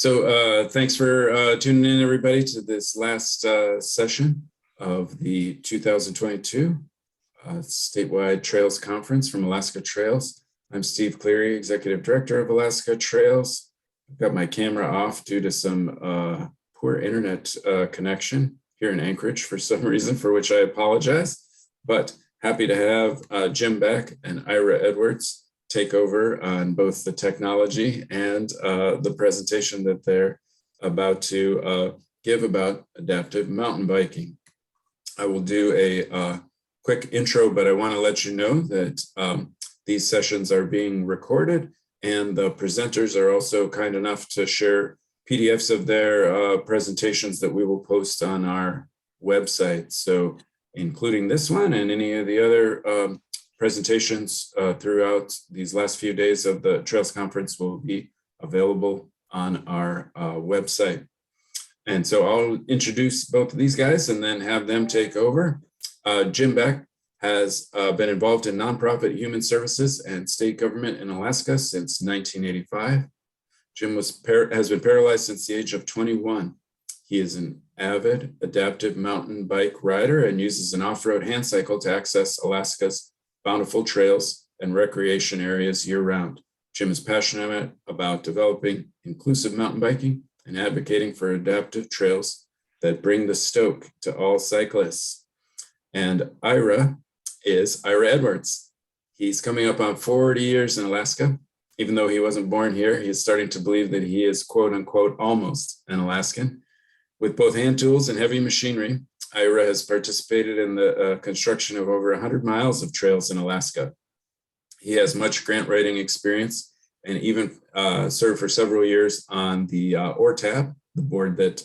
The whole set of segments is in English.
Thanks for tuning in, everybody, to this last session of the 2022 Statewide Trails Conference from Alaska Trails. I'm Steve Cleary, Executive Director of Alaska Trails. I've got my camera off due to some poor internet connection here in Anchorage for some reason, for which I apologize. But happy to have Jim Beck and Ira Edwards take over on both the technology and the presentation that they're about to give about adaptive mountain biking. I will do a quick intro, but I want to let you know that these sessions are being recorded, and the presenters are also kind enough to share PDFs of their presentations that we will post on our website. So including this one and any of the other presentations throughout these last few days of the Trails Conference will be available on our website. And so I'll introduce both of these guys and then have them take over. Jim Beck has been involved in nonprofit human services and state government in Alaska since 1985. Jim has been paralyzed since the age of 21. He is an avid adaptive mountain bike rider and uses an off-road hand cycle to access Alaska's bountiful trails and recreation areas year-round. Jim is passionate about developing inclusive mountain biking and advocating for adaptive trails that bring the stoke to all cyclists. And Ira is Ira Edwards. He's coming up on 40 years in Alaska. Even though he wasn't born here, he is starting to believe that he is quote unquote almost an Alaskan. With both hand tools and heavy machinery, Ira has participated in the construction of over 100 miles of trails in Alaska. He has much grant writing experience and even served for several years on the ORTAB, the board that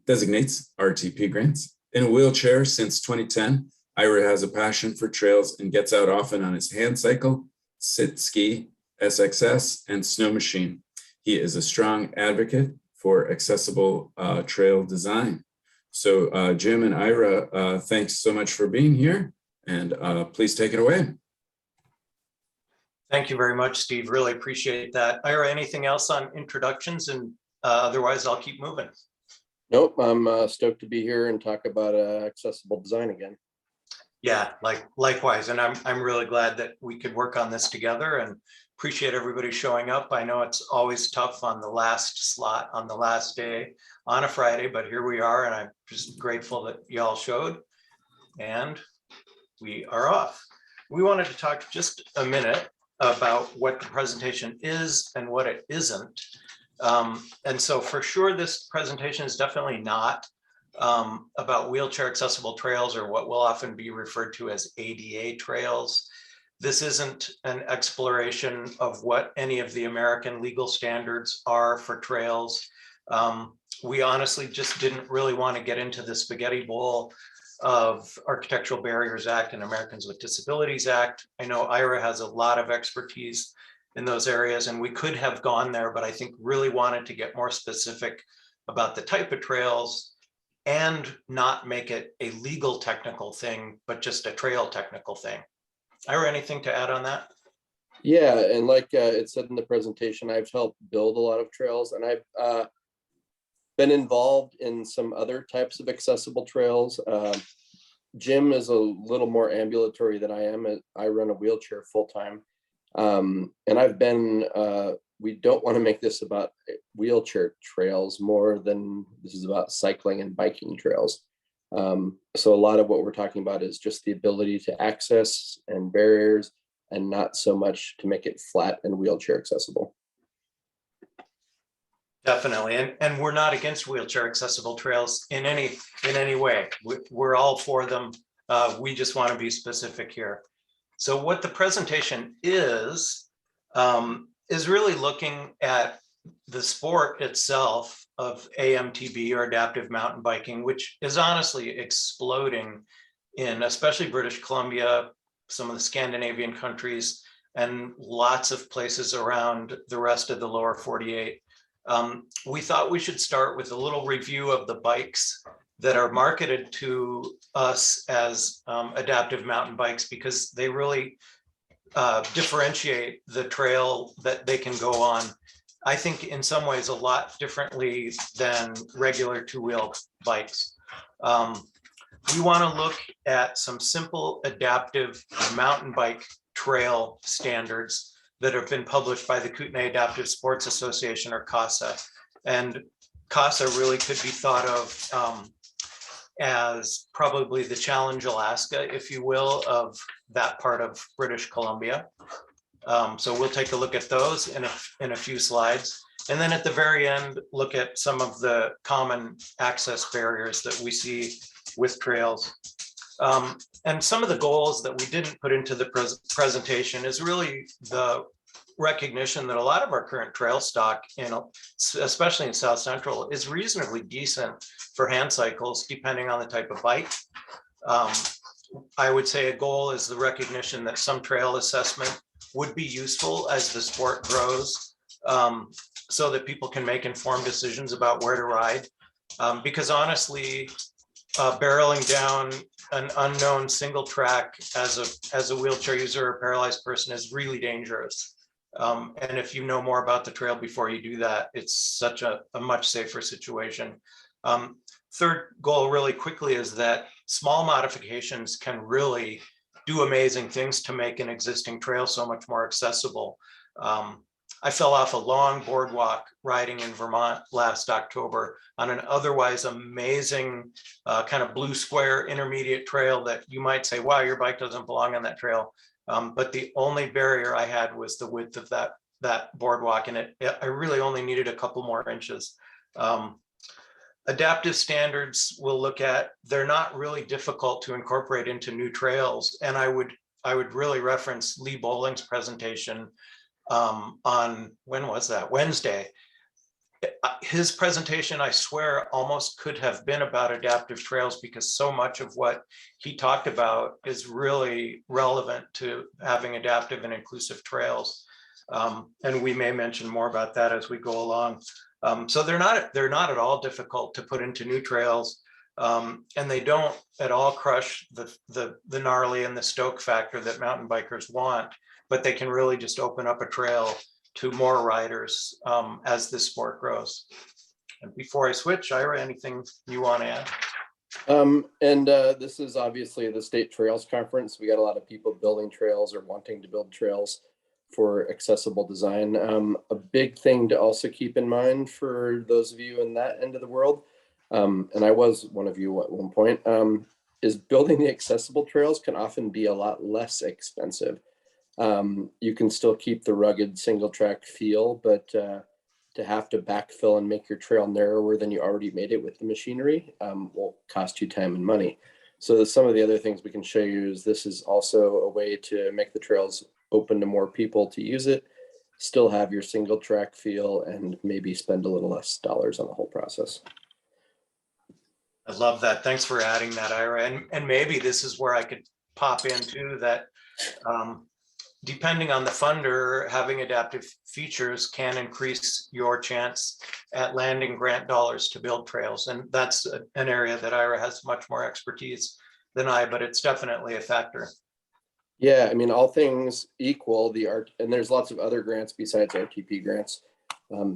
designates RTP grants. In a wheelchair since 2010, Ira has a passion for trails and gets out often on his hand cycle, sit ski, SXS, and snow machine. He is a strong advocate for accessible trail design. So Jim and Ira, thanks so much for being here, and please take it away. Thank you very much, Steve. Really appreciate that. Ira, anything else on introductions? And otherwise, I'll keep moving. Nope, I'm stoked to be here and talk about accessible design again. Yeah, likewise. And I'm really glad that we could work on this together, and appreciate everybody showing up. I know it's always tough on the last slot, on the last day, on a Friday, but here we are, and I'm just grateful that y'all showed, and we are off. We wanted to talk just a minute about what the presentation is and what it isn't. And so for sure, this presentation is definitely not about wheelchair accessible trails, or what will often be referred to as ADA trails. This isn't an exploration of what any of the American legal standards are for trails. We honestly just didn't really want to get into the spaghetti bowl of Architectural Barriers Act and Americans with Disabilities Act. I know Ira has a lot of expertise in those areas, and we could have gone there, but I think really wanted to get more specific about the type of trails and not make it a legal technical thing, but just a trail technical thing. Ira, anything to add on that? Yeah, and like it said in the presentation, I've helped build a lot of trails, and I've been involved in some other types of accessible trails. Jim is a little more ambulatory than I am. I run a wheelchair full-time. And I've been, we don't want to make this about wheelchair trails more than this is about cycling and biking trails. So a lot of what we're talking about is just the ability to access and barriers, and not so much to make it flat and wheelchair accessible. Definitely, and we're not against wheelchair accessible trails in any way. We're all for them. We just want to be specific here. So what the presentation is really looking at the sport itself of AMTB, or adaptive mountain biking, which is honestly exploding in especially British Columbia, some of the Scandinavian countries, and lots of places around the rest of the lower 48. We thought we should start with a little review of the bikes that are marketed to us as adaptive mountain bikes, because they really differentiate the trail that they can go on I think in some ways a lot differently than regular two-wheel bikes. We want to look at some simple adaptive mountain bike trail standards that have been published by the Kootenai Adaptive Sports Association, or CASA. And CASA really could be thought of as probably the Challenge Alaska, if you will, of that part of British Columbia. So we'll take a look at those in a few slides. And then at the very end, look at some of the common access barriers that we see with trails. And some of the goals that we didn't put into the presentation is really the recognition that a lot of our current trail stock, especially in South Central, is reasonably decent for hand cycles, depending on the type of bike. I would say a goal is the recognition that some trail assessment would be useful as the sport grows, so that people can make informed decisions about where to ride. Because honestly, barreling down an unknown single track as a wheelchair user or paralyzed person is really dangerous. And if you know more about the trail before you do that, it's such a much safer situation. Third goal really quickly is that small modifications can really do amazing things to make an existing trail so much more accessible. I fell off a long boardwalk riding in Vermont last October on an otherwise amazing kind of blue square intermediate trail that you might say, wow, your bike doesn't belong on that trail. But the only barrier I had was the width of that boardwalk, and I really only needed a couple more inches. Adaptive standards we'll look at, they're not really difficult to incorporate into new trails. And I would really reference Lee Bowling's presentation on, when was that? Wednesday. His presentation, I swear, almost could have been about adaptive trails, because so much of what he talked about is really relevant to having adaptive and inclusive trails. And we may mention more about that as we go along. So they're not at all difficult to put into new trails, and they don't at all crush the gnarly and the stoke factor that mountain bikers want, but they can really just open up a trail to more riders as this sport grows. And before I switch, Ira, anything you want to add? This is obviously the State Trails Conference. We got a lot of people building trails or wanting to build trails for accessible design. A big thing to also keep in mind for those of you in that end of the world, and I was one of you at one point, is building the accessible trails can often be a lot less expensive. You can still keep the rugged single track feel, but to have to backfill and make your trail narrower than you already made it with the machinery will cost you time and money. So some of the other things we can show you is this is also a way to make the trails open to more people to use it, still have your single track feel, and maybe spend a little less dollars on the whole process. I love that. Thanks for adding that, Ira. And maybe this is where I could pop in too, that depending on the funder, having adaptive features can increase your chance at landing grant dollars to build trails. And that's an area that Ira has much more expertise than I, but it's definitely a factor. Yeah, I mean, all things equal, and there's lots of other grants besides RTP grants.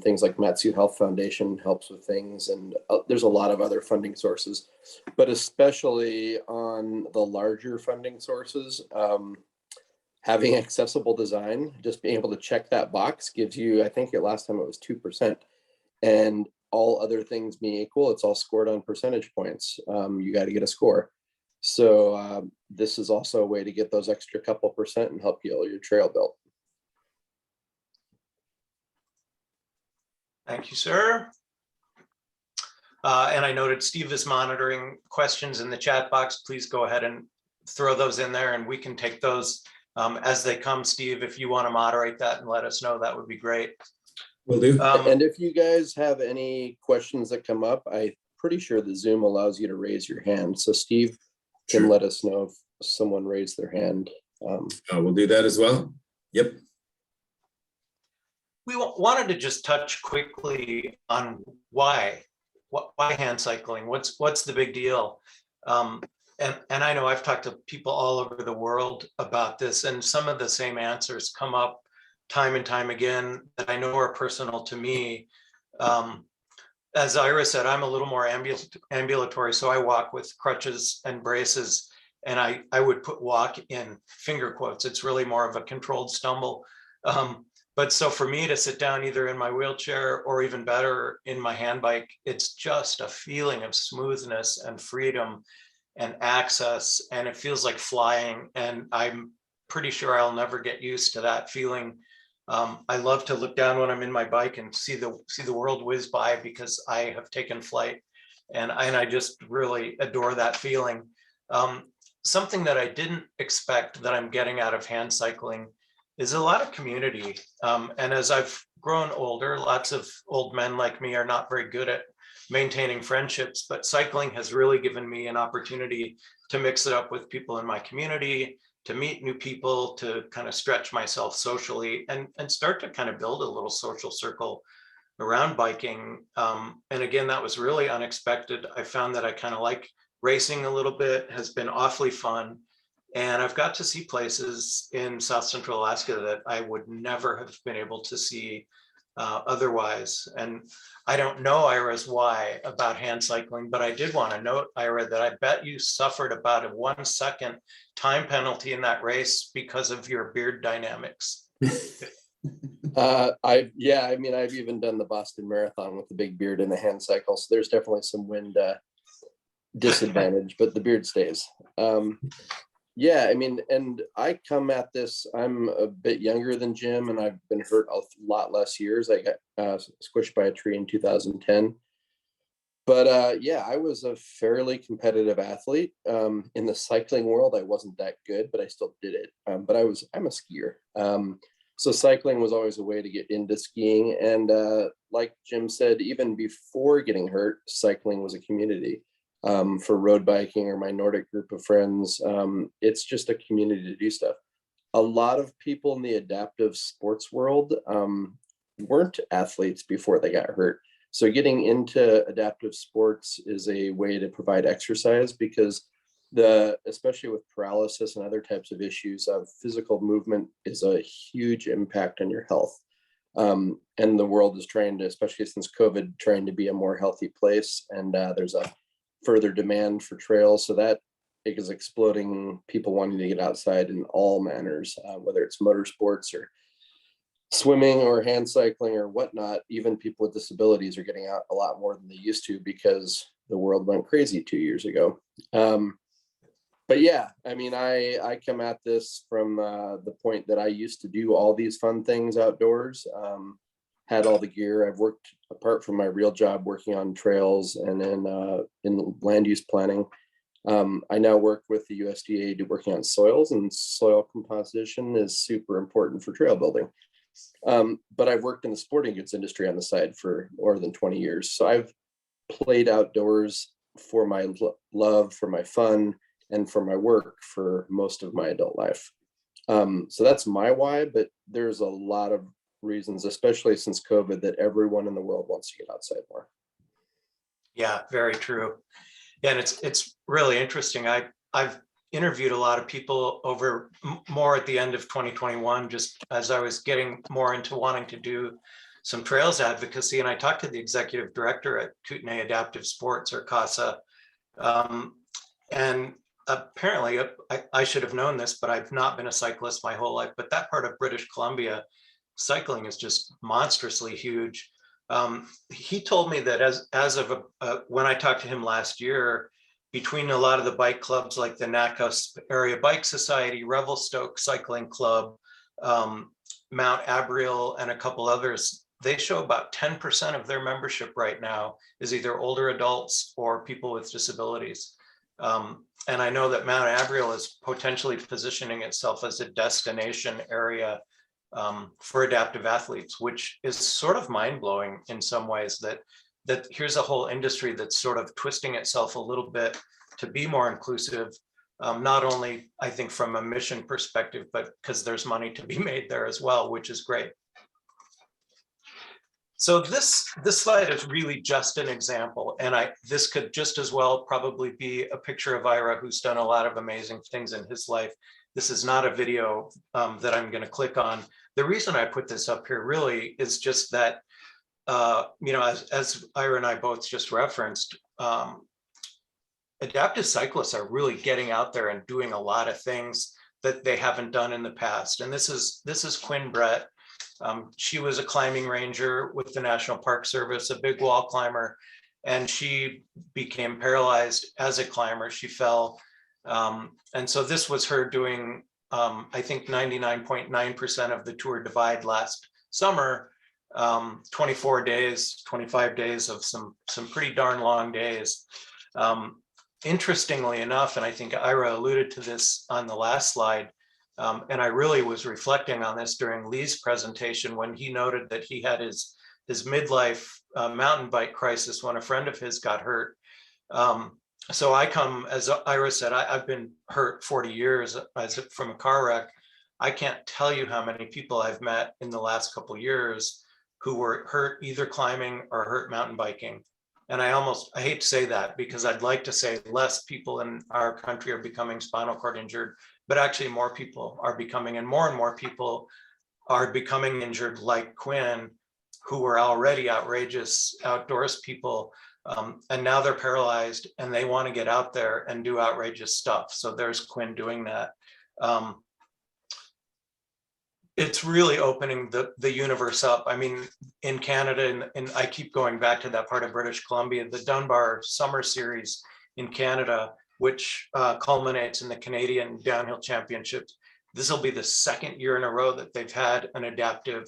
Things like Matsu Health Foundation helps with things, and there's a lot of other funding sources, but especially on the larger funding sources, having accessible design, just being able to check that box gives you, I think last time it was 2%, and all other things being equal, it's all scored on percentage points. You got to get a score. So this is also a way to get those extra couple percent and help get your trail built. Thank you, sir. And I noted Steve is monitoring questions in the chat box. Please go ahead and throw those in there, and we can take those as they come. Steve, if you want to moderate that and let us know, that would be great. Will do. And if you guys have any questions that come up, I'm pretty sure the Zoom allows you to raise your hand. So Steve can let us know if someone raised their hand. We'll do that as well. Yep. We wanted to just touch quickly on why hand cycling. What's the big deal? And I know I've talked to people all over the world about this, and some of the same answers come up time and time again that I know are personal to me. As Ira said, I'm a little more ambulatory, so I walk with crutches and braces, and I would put walk in finger quotes. It's really more of a controlled stumble. But so for me to sit down either in my wheelchair or even better in my hand bike, it's just a feeling of smoothness and freedom and access, and it feels like flying. And I'm pretty sure I'll never get used to that feeling. I love to look down when I'm in my bike and see the world whiz by because I have taken flight, and I just really adore that feeling. Something that I didn't expect that I'm getting out of hand cycling is a lot of community. And as I've grown older, lots of old men like me are not very good at maintaining friendships, but cycling has really given me an opportunity to mix it up with people in my community, to meet new people, to kind of stretch myself socially and start to kind of build a little social circle around biking. And again, that was really unexpected. I found that I kind of like racing a little bit, has been awfully fun. And I've got to see places in South Central Alaska that I would never have been able to see otherwise. And I don't know, Ira's why about hand cycling, but I did want to note, Ira, that I bet you suffered about a 1 second time penalty in that race because of your beard dynamics. I've even done the Boston Marathon with the big beard and the hand cycle. So there's definitely some wind disadvantage, but the beard stays. And I come at this, I'm a bit younger than Jim, and I've been hurt a lot less years. I got squished by a tree in 2010. But I was a fairly competitive athlete. In the cycling world, I wasn't that good, but I still did it. But I'm a skier. So cycling was always a way to get into skiing. And like Jim said, even before getting hurt, cycling was a community. For road biking or my Nordic group of friends, it's just a community to do stuff. A lot of people in the adaptive sports world weren't athletes before they got hurt. So getting into adaptive sports is a way to provide exercise because especially with paralysis and other types of issues, physical movement is a huge impact on your health. And the world is trying to, especially since COVID, trying to be a more healthy place. And there's a further demand for trails, so that is exploding, people wanting to get outside in all manners, whether it's motorsports or swimming or hand cycling or whatnot. Even people with disabilities are getting out a lot more than they used to because the world went crazy 2 years ago. I come at this from the point that I used to do all these fun things outdoors, had all the gear. I've worked, apart from my real job, working on trails and then in land use planning. I now work with the USDA working on soils, and soil composition is super important for trail building. But I've worked in the sporting goods industry on the side for more than 20 years. So I've played outdoors for my love, for my fun, and for my work for most of my adult life. So that's my why, but there's a lot of reasons, especially since COVID, that everyone in the world wants to get outside more. Yeah, very true. Yeah, and it's really interesting. I've interviewed a lot of people over more at the end of 2021, just as I was getting more into wanting to do some trails advocacy. And I talked to the executive director at Kootenay Adaptive Sports, or CASA. And apparently, I should have known this, but I've not been a cyclist my whole life. But that part of British Columbia, cycling is just monstrously huge. He told me that as of when I talked to him last year, between a lot of the bike clubs like the Nackos Area Bike Society, Revelstoke Cycling Club, Mount Abriel, and a couple others, they show about 10% of their membership right now is either older adults or people with disabilities. And I know that Mount Abriel is potentially positioning itself as a destination area for adaptive athletes, which is sort of mind-blowing in some ways, that here's a whole industry that's sort of twisting itself a little bit to be more inclusive, not only I think from a mission perspective, but because there's money to be made there as well, which is great. So this slide is really just an example, and this could just as well probably be a picture of Ira, who's done a lot of amazing things in his life. This is not a video that I'm going to click on, The reason I put this up here really is just that, as Ira and I both just referenced, adaptive cyclists are really getting out there and doing a lot of things that they haven't done in the past. And this is Quinn Brett. She was a climbing ranger with the National Park Service, a big wall climber, and she became paralyzed as a climber. She fell. And so this was her doing, I think 99.9% of the Tour Divide last summer, 24 days, 25 days of some pretty darn long days. Interestingly enough, and I think Ira alluded to this on the last slide, and I really was reflecting on this during Lee's presentation when he noted that he had his midlife mountain bike crisis when a friend of his got hurt. So I come, as Ira said, I've been hurt 40 years from a car wreck. I can't tell you how many people I've met in the last couple of years who were hurt either climbing or hurt mountain biking. And I hate to say that because I'd like to say less people in our country are becoming spinal cord injured, but actually more people are becoming, and more people are becoming injured like Quinn, who were already outrageous outdoors people. And now they're paralyzed and they want to get out there and do outrageous stuff. So there's Quinn doing that. It's really opening the universe up. I mean, in Canada, and I keep going back to that part of British Columbia, the Dunbar Summer Series in Canada, which culminates in the Canadian Downhill Championships. This will be the second year in a row that they've had an adaptive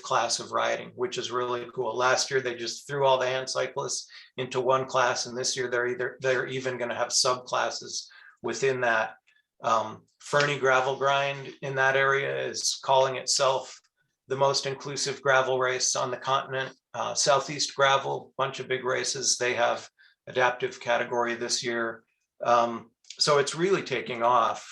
class of riding, which is really cool. Last year, they just threw all the hand cyclists into one class, and this year they're even going to have subclasses within that. Fernie Gravel Grind in that area is calling itself the most inclusive gravel race on the continent. Southeast Gravel, bunch of big races. They have adaptive category this year. So it's really taking off.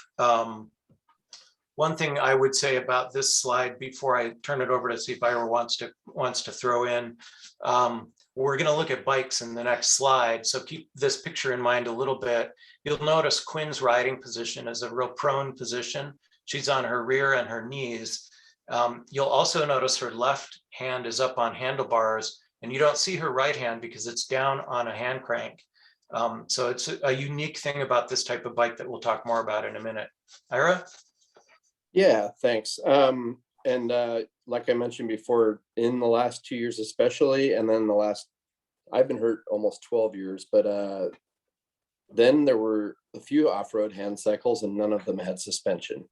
One thing I would say about this slide before I turn it over to see if Ira wants to throw in, we're going to look at bikes in the next slide. So keep this picture in mind a little bit. You'll notice Quinn's riding position is a real prone position. She's on her rear and her knees. You'll also notice her left hand is up on handlebars, and you don't see her right hand because it's down on a hand crank. So it's a unique thing about this type of bike that we'll talk more about in a minute. Ira? Yeah, thanks. Like I mentioned before, in the last 2 years especially, and then I've been hurt almost 12 years, but then there were a few off-road hand cycles and none of them had suspension.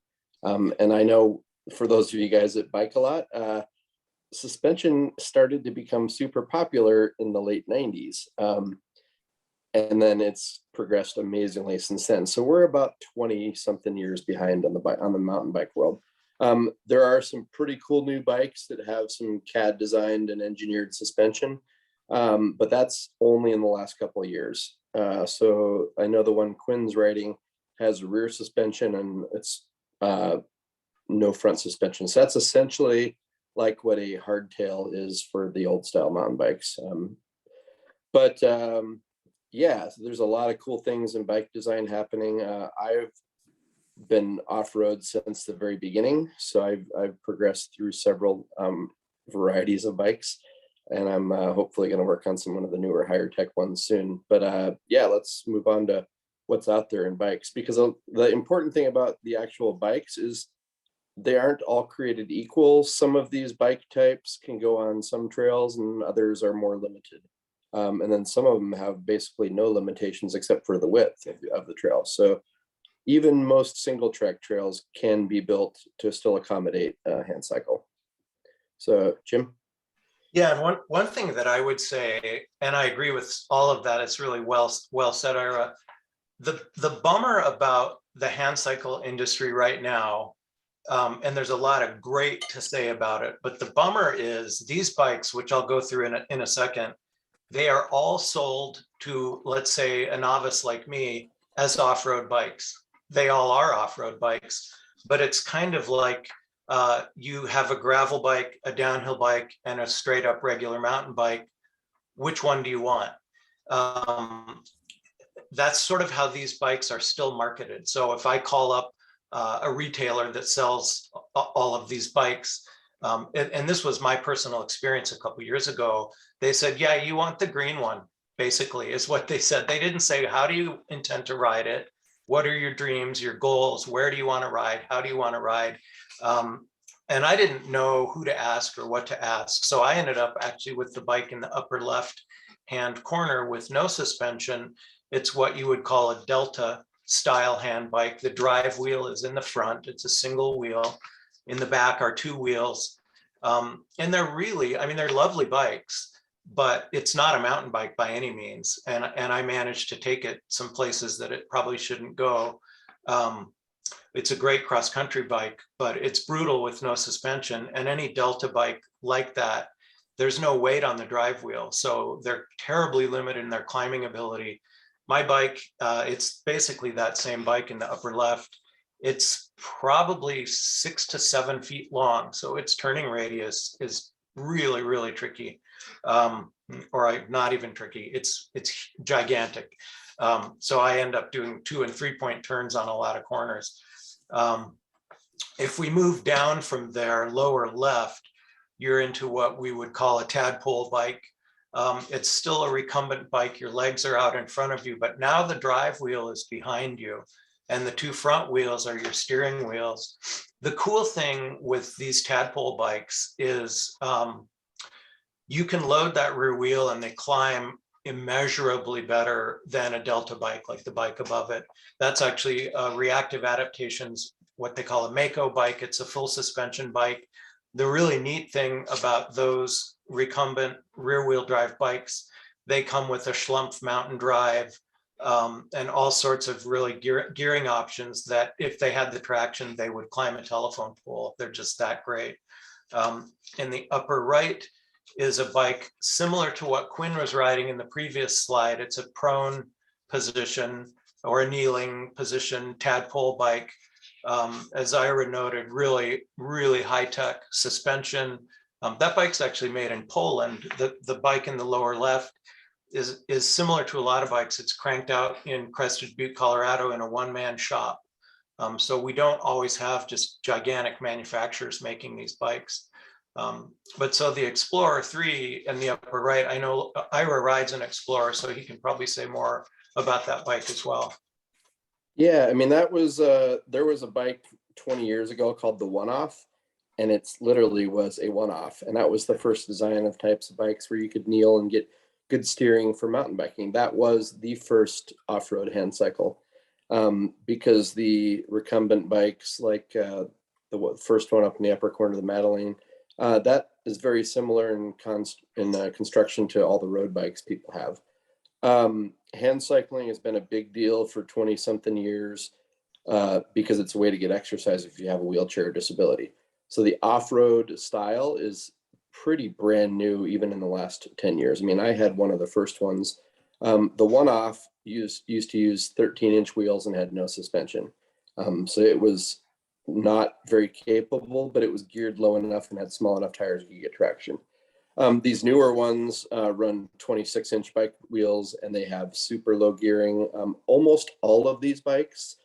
And I know for those of you guys that bike a lot, suspension started to become super popular in the late 90s. And then it's progressed amazingly since then. So we're about 20 something years behind on the mountain bike world. There are some pretty cool new bikes that have some CAD designed and engineered suspension, but that's only in the last couple of years. So I know the one Quinn's riding has rear suspension and it's no front suspension. So that's essentially like what a hardtail is for the old style mountain bikes. Yeah, so there's a lot of cool things in bike design happening. I've been off-road since the very beginning, so I've progressed through several varieties of bikes, and I'm hopefully going to work on some of the newer higher tech ones soon. But yeah, let's move on to what's out there in bikes, because the important thing about the actual bikes is they aren't all created equal. Some of these bike types can go on some trails and others are more limited. And then some of them have basically no limitations except for the width of the trail. So even most single track trails can be built to still accommodate a hand cycle. So Jim? Yeah, and one thing that I would say, and I agree with all of that, it's really well said, Ira. The bummer about the hand cycle industry right now, and there's a lot of great to say about it, but the bummer is these bikes, which I'll go through in a second, they are all sold to, let's say, a novice like me as off-road bikes. They all are off-road bikes, but it's kind of like you have a gravel bike, a downhill bike, and a straight up regular mountain bike. Which one do you want? That's sort of how these bikes are still marketed. So if I call up a retailer that sells all of these bikes. And this was my personal experience a couple years ago. They said, yeah, you want the green one, basically, is what they said. They didn't say, how do you intend to ride it? What are your dreams, your goals? Where do you want to ride? How do you want to ride? And I didn't know who to ask or what to ask. So I ended up actually with the bike in the upper left hand corner with no suspension. It's what you would call a Delta style hand bike. The drive wheel is in the front. It's a single wheel. In the back are two wheels. And they're really, I mean, they're lovely bikes, but it's not a mountain bike by any means. And I managed to take it some places that it probably shouldn't go. It's a great cross-country bike, but it's brutal with no suspension. And any Delta bike like that, there's no weight on the drive wheel. So they're terribly limited in their climbing ability. My bike, it's basically that same bike in the upper left. It's probably 6 to 7 feet long. So its turning radius is really, really tricky. Not even tricky, it's gigantic. So I end up doing 2 and 3 point turns on a lot of corners. If we move down from there, lower left, you're into what we would call a tadpole bike. It's still a recumbent bike. Your legs are out in front of you, but now the drive wheel is behind you and the 2 front wheels are your steering wheels. The cool thing with these tadpole bikes is you can load that rear wheel and they climb immeasurably better than a Delta bike, like the bike above it. That's actually reactive adaptations, what they call a Mako bike. It's a full suspension bike. The really neat thing about those recumbent rear wheel drive bikes, they come with a Schlumpf mountain drive and all sorts of really gearing options that if they had the traction, they would climb a telephone pole. They're just that great. In the upper right is a bike similar to what Quinn was riding in the previous slide. It's a prone position or a kneeling position tadpole bike. As Ira noted, really, really high-tech suspension. That bike's actually made in Poland. The bike in the lower left is similar to a lot of bikes. It's cranked out in Crested Butte, Colorado in a one-man shop. So we don't always have just gigantic manufacturers making these bikes. But so the Explorer 3 in the upper right, I know Ira rides an Explorer, so he can probably say more about that bike as well. Yeah, I mean, that was, there was a bike 20 years ago called the One-Off, and it's literally was a one-off. And that was the first design of types of bikes where you could kneel and get good steering for mountain biking. That was the first off-road hand cycle, because the recumbent bikes, like the first one up in the upper corner of the Madeleine, that is very similar in construction to all the road bikes people have. Hand cycling has been a big deal for 20 something years because it's a way to get exercise if you have a wheelchair disability. So the off-road style is pretty brand new, even in the last 10 years. I mean, I had one of the first ones. The One-Off used to use 13-inch wheels and had no suspension. So it was not very capable, but it was geared low enough and had small enough tires you could get traction. These newer ones run 26-inch bike wheels and they have super low gearing. Almost all of these bikes,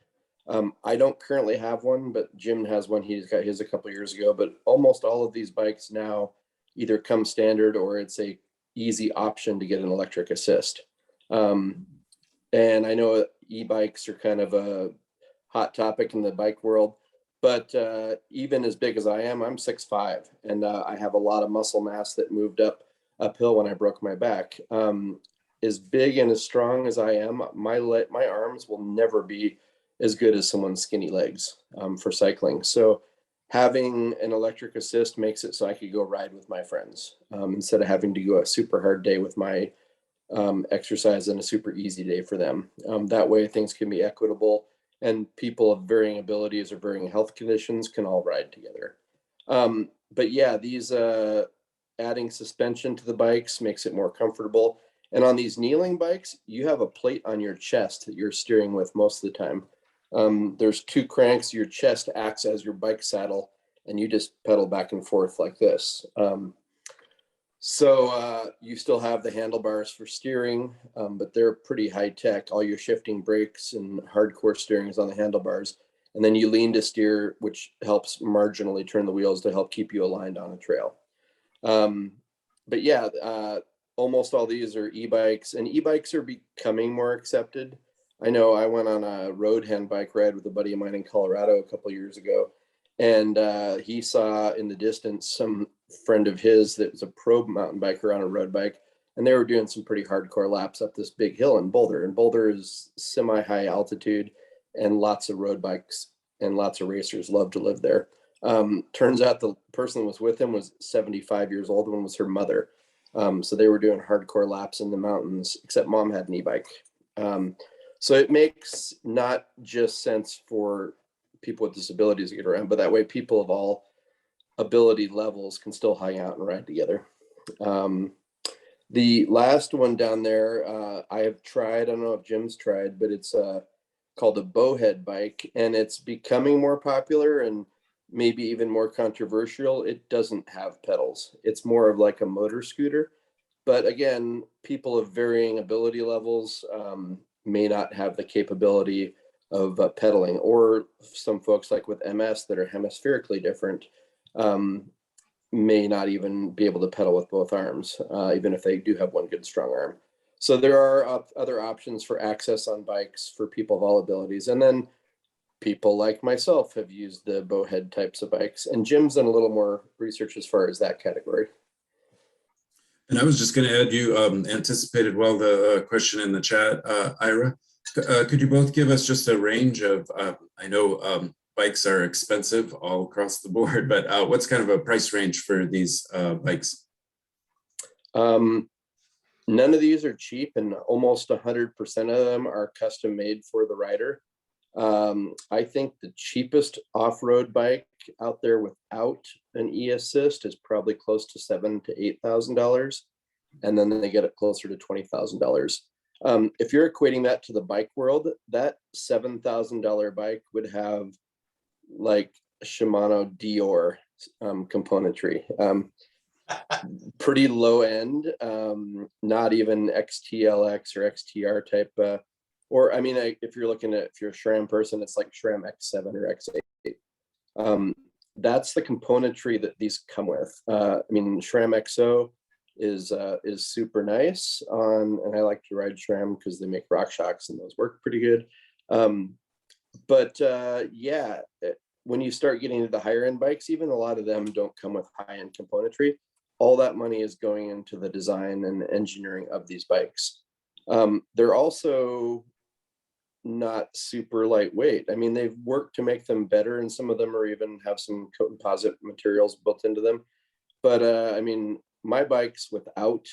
I don't currently have one, but Jim has one. He's got his a couple years ago, but almost all of these bikes now either come standard or it's a easy option to get an electric assist. And I know e-bikes are kind of a hot topic in the bike world. But even as big as I am, I'm 6'5", and I have a lot of muscle mass that moved uphill when I broke my back. As big and as strong as I am, my arms will never be as good as someone's skinny legs for cycling. So having an electric assist makes it so I could go ride with my friends instead of having to go a super hard day with my exercise and a super easy day for them. That way things can be equitable. And people of varying abilities or varying health conditions can all ride together. But yeah, these adding suspension to the bikes makes it more comfortable. And on these kneeling bikes, you have a plate on your chest that you're steering with most of the time. There's 2 cranks. Your chest acts as your bike saddle, and you just pedal back and forth like this. So you still have the handlebars for steering, but they're pretty high tech. All your shifting brakes and hardcore steering is on the handlebars. And then you lean to steer, which helps marginally turn the wheels to help keep you aligned on a trail. But yeah, almost all these are e-bikes, and e-bikes are becoming more accepted. I know I went on a road hand bike ride with a buddy of mine in Colorado a couple of years ago, and he saw in the distance some friend of his that was a pro mountain biker on a road bike, and they were doing some pretty hardcore laps up this big hill in Boulder. And Boulder is semi-high altitude, and lots of road bikes and lots of racers love to live there. Turns out the person that was with him was 75 years old. One was her mother. So they were doing hardcore laps in the mountains, except mom had an e-bike. So it makes not just sense for people with disabilities to get around, but that way people of all ability levels can still hang out and ride together. The last one down there, I have tried, I don't know if Jim's tried, but it's called a bowhead bike, and it's becoming more popular and maybe even more controversial. It doesn't have pedals. It's more of like a motor scooter. But again, people of varying ability levels may not have the capability of pedaling, or some folks like with MS that are hemispherically different may not even be able to pedal with both arms, even if they do have one good strong arm. So there are other options for access on bikes for people of all abilities. And then people like myself have used the bowhead types of bikes, and Jim's done a little more research as far as that category. And I was just going to add, you anticipated well the question in the chat, Ira. Could you both give us just a range of, I know bikes are expensive all across the board, but what's kind of a price range for these bikes? None of these are cheap, and almost 100% of them are custom made for the rider. I think the cheapest off-road bike out there without an e-assist is probably close to $7,000 to $8,000, and then they get it closer to $20,000. If you're equating that to the bike world, that $7,000 bike would have like Shimano Dior componentry. Pretty low end, not even XTLX or XTR type, or I mean, if you're looking at, if you're a SRAM person, it's like SRAM X7 or X8. That's the componentry that these come with. I mean, SRAM XO is super nice on, and I like to ride SRAM because they make RockShox and those work pretty good. But yeah, when you start getting into the higher end bikes, even a lot of them don't come with high end componentry. All that money is going into the design and engineering of these bikes. They're also not super lightweight. I mean, they've worked to make them better, and some of them are even have some composite materials built into them. But I mean, my bikes without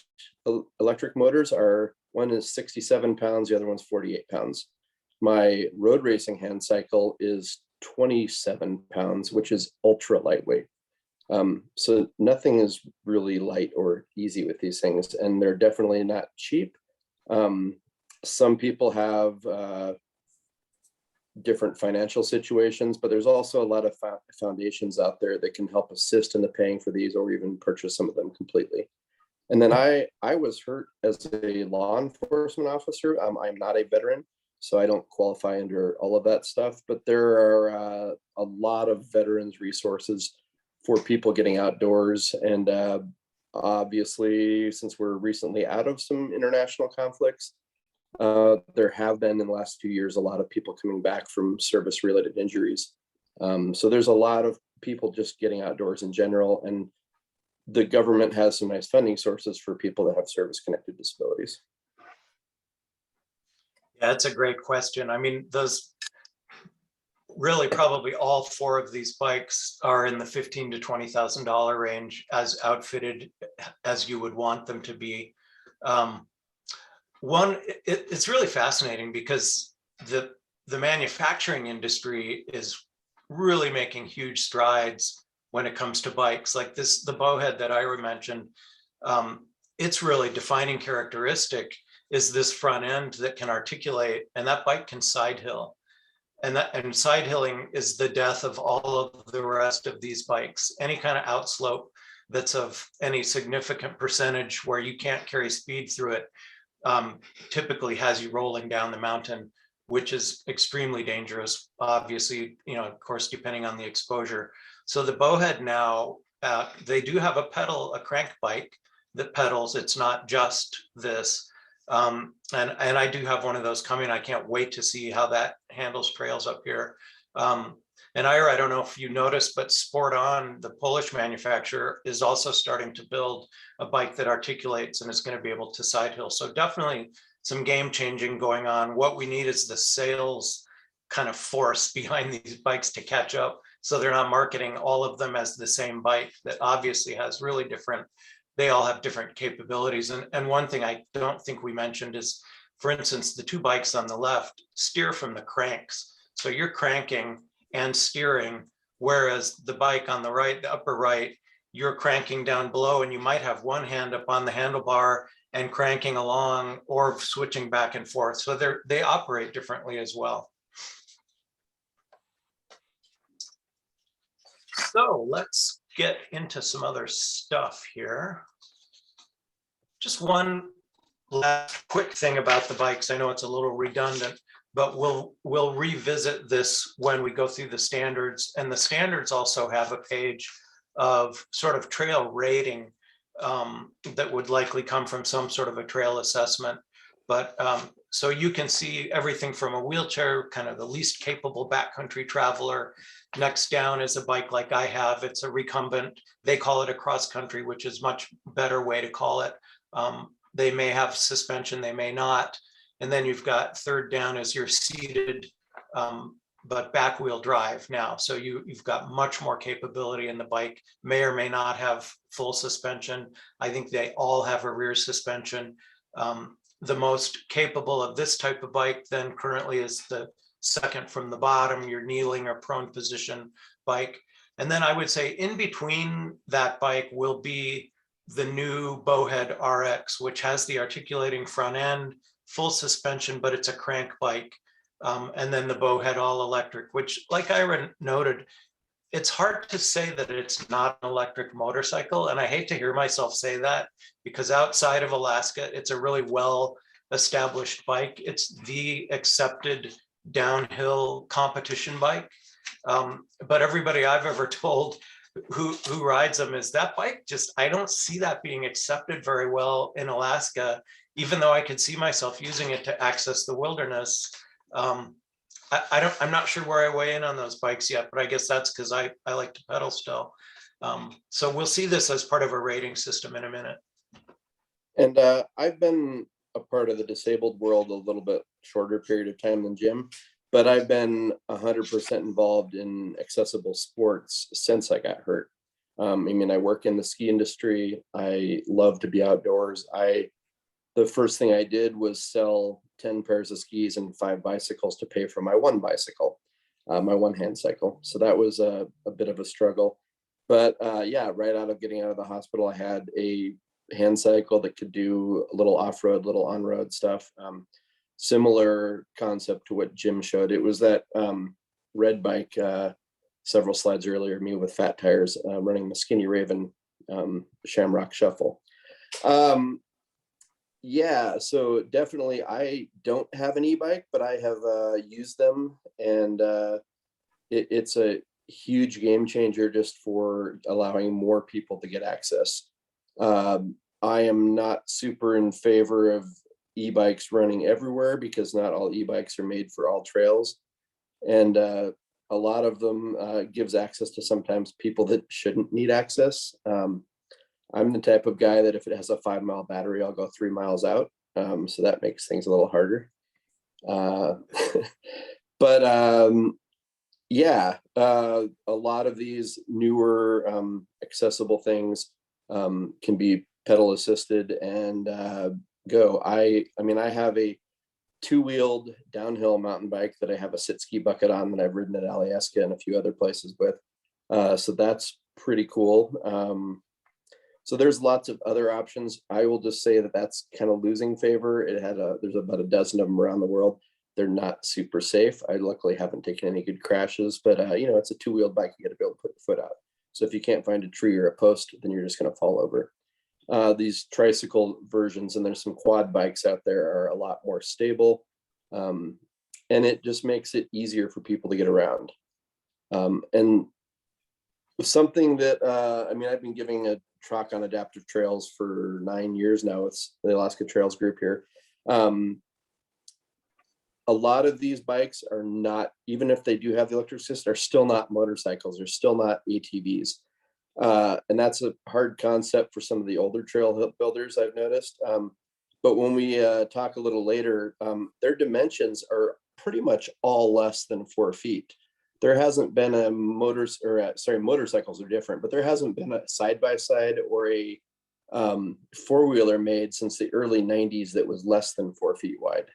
electric motors are, one is 67 pounds, the other one's 48 pounds. My road racing hand cycle is 27 pounds, which is ultra lightweight. So nothing is really light or easy with these things, and they're definitely not cheap. Some people have different financial situations, but there's also a lot of foundations out there that can help assist in the paying for these, or even purchase some of them completely. And then I was hurt as a law enforcement officer. I'm not a veteran, so I don't qualify under all of that stuff, but there are a lot of veterans resources for people getting outdoors. And obviously, since we're recently out of some international conflicts, there have been in the last few years a lot of people coming back from service related injuries. So there's a lot of people just getting outdoors in general, and the government has some nice funding sources for people that have service connected disabilities. Yeah, that's a great question. I mean, those really probably all four of these bikes are in the $15,000 to $20,000 range, as outfitted as you would want them to be. It's really fascinating because the manufacturing industry is really making huge strides when it comes to bikes like this. The bowhead that Ira mentioned, its really defining characteristic is this front end that can articulate, and that bike can side hill. And side hilling is the death of all of the rest of these bikes. Any kind of outslope that's of any significant percentage where you can't carry speed through it typically has you rolling down the mountain which is extremely dangerous, obviously, of course, depending on the exposure. So the Bowhead now, they do have a crank bike that pedals. It's not just this. And I do have one of those coming. I can't wait to see how that handles trails up here. And Ira, I don't know if you noticed, but Sport On, the Polish manufacturer, is also starting to build a bike that articulates and is going to be able to side hill. So definitely some game changing going on. What we need is the sales kind of force behind these bikes to catch up, so they're not marketing all of them as the same bike that obviously has really different, they all have different capabilities. And one thing I don't think we mentioned is, for instance, the two bikes on the left steer from the cranks. So you're cranking and steering, whereas the bike on the right, the upper right, you're cranking down below, and you might have one hand up on the handlebar and cranking along or switching back and forth. So they operate differently as well. So let's get into some other stuff here. Just one last quick thing about the bikes. I know it's a little redundant, but we'll revisit this when we go through the standards. And the standards also have a page of sort of trail rating that would likely come from some sort of a trail assessment. But so you can see everything from a wheelchair, kind of the least capable backcountry traveler. Next down is a bike like I have. It's a recumbent. They call it a cross country, which is much better way to call it. They may have suspension, they may not. And then you've got third down as your seated, but back wheel drive now. So you've got much more capability, and the bike may or may not have full suspension. I think they all have a rear suspension. The most capable of this type of bike then currently is the second from the bottom, your kneeling or prone position bike. And then I would say in between that bike will be the new Bowhead RX, which has the articulating front end, full suspension, but it's a crank bike. And then the Bowhead all electric, which, like Ira noted, it's hard to say that it's not an electric motorcycle. And I hate to hear myself say that, because outside of Alaska, it's a really well established bike. It's the accepted downhill competition bike. But everybody I've ever told who rides them is that bike just, I don't see that being accepted very well in Alaska, even though I could see myself using it to access the wilderness. I'm not sure where I weigh in on those bikes yet, but I guess that's because I like to pedal still. So we'll see this as part of a rating system in a minute. And I've been a part of the disabled world a little bit shorter period of time than Jim, but I've been 100% involved in accessible sports since I got hurt. I mean, I work in the ski industry. I love to be outdoors. The first thing I did was sell 10 pairs of skis and 5 bicycles to pay for my one bicycle, my one hand cycle. So that was a bit of a struggle. But yeah, right out of getting out of the hospital, I had a hand cycle that could do a little off-road, little on-road stuff. Similar concept to what Jim showed. It was that red bike several slides earlier, me with fat tires, running the Skinny Raven Shamrock Shuffle. Yeah, so definitely I don't have an e-bike, but I have used them, and it's a huge game changer just for allowing more people to get access. I am not super in favor of e-bikes running everywhere, because not all e-bikes are made for all trails. And a lot of them gives access to sometimes people that shouldn't need access. I'm the type of guy that if it has a 5-mile battery, I'll go 3 miles out. So that makes things a little harder. But yeah, a lot of these newer accessible things can be pedal assisted and go. I mean, I have a 2-wheeled downhill mountain bike that I have a sit ski bucket on that I've ridden at Alyeska and a few other places with. So that's pretty cool. So there's lots of other options. I will just say that that's kind of losing favor. There's about a dozen of them around the world. They're not super safe. I luckily haven't taken any good crashes, but it's a 2-wheeled bike. You got to be able to put your foot out. So if you can't find a tree or a post, then you're just going to fall over. These tricycle versions, and there's some quad bikes out there, are a lot more stable. And and it just makes it easier for people to get around. And something that, I mean, I've been giving a talk on adaptive trails for 9 years now. It's the Alaska Trails group here. A lot of these bikes are not, even if they do have the electric assist, are still not motorcycles, they're still not ATVs. And that's a hard concept for some of the older trail builders, I've noticed. But when we talk a little later, their dimensions are pretty much all less than 4 feet. There hasn't been a motorcycles are different, but there hasn't been a side-by-side or a four-wheeler made since the early 90s that was less than 4 feet wide.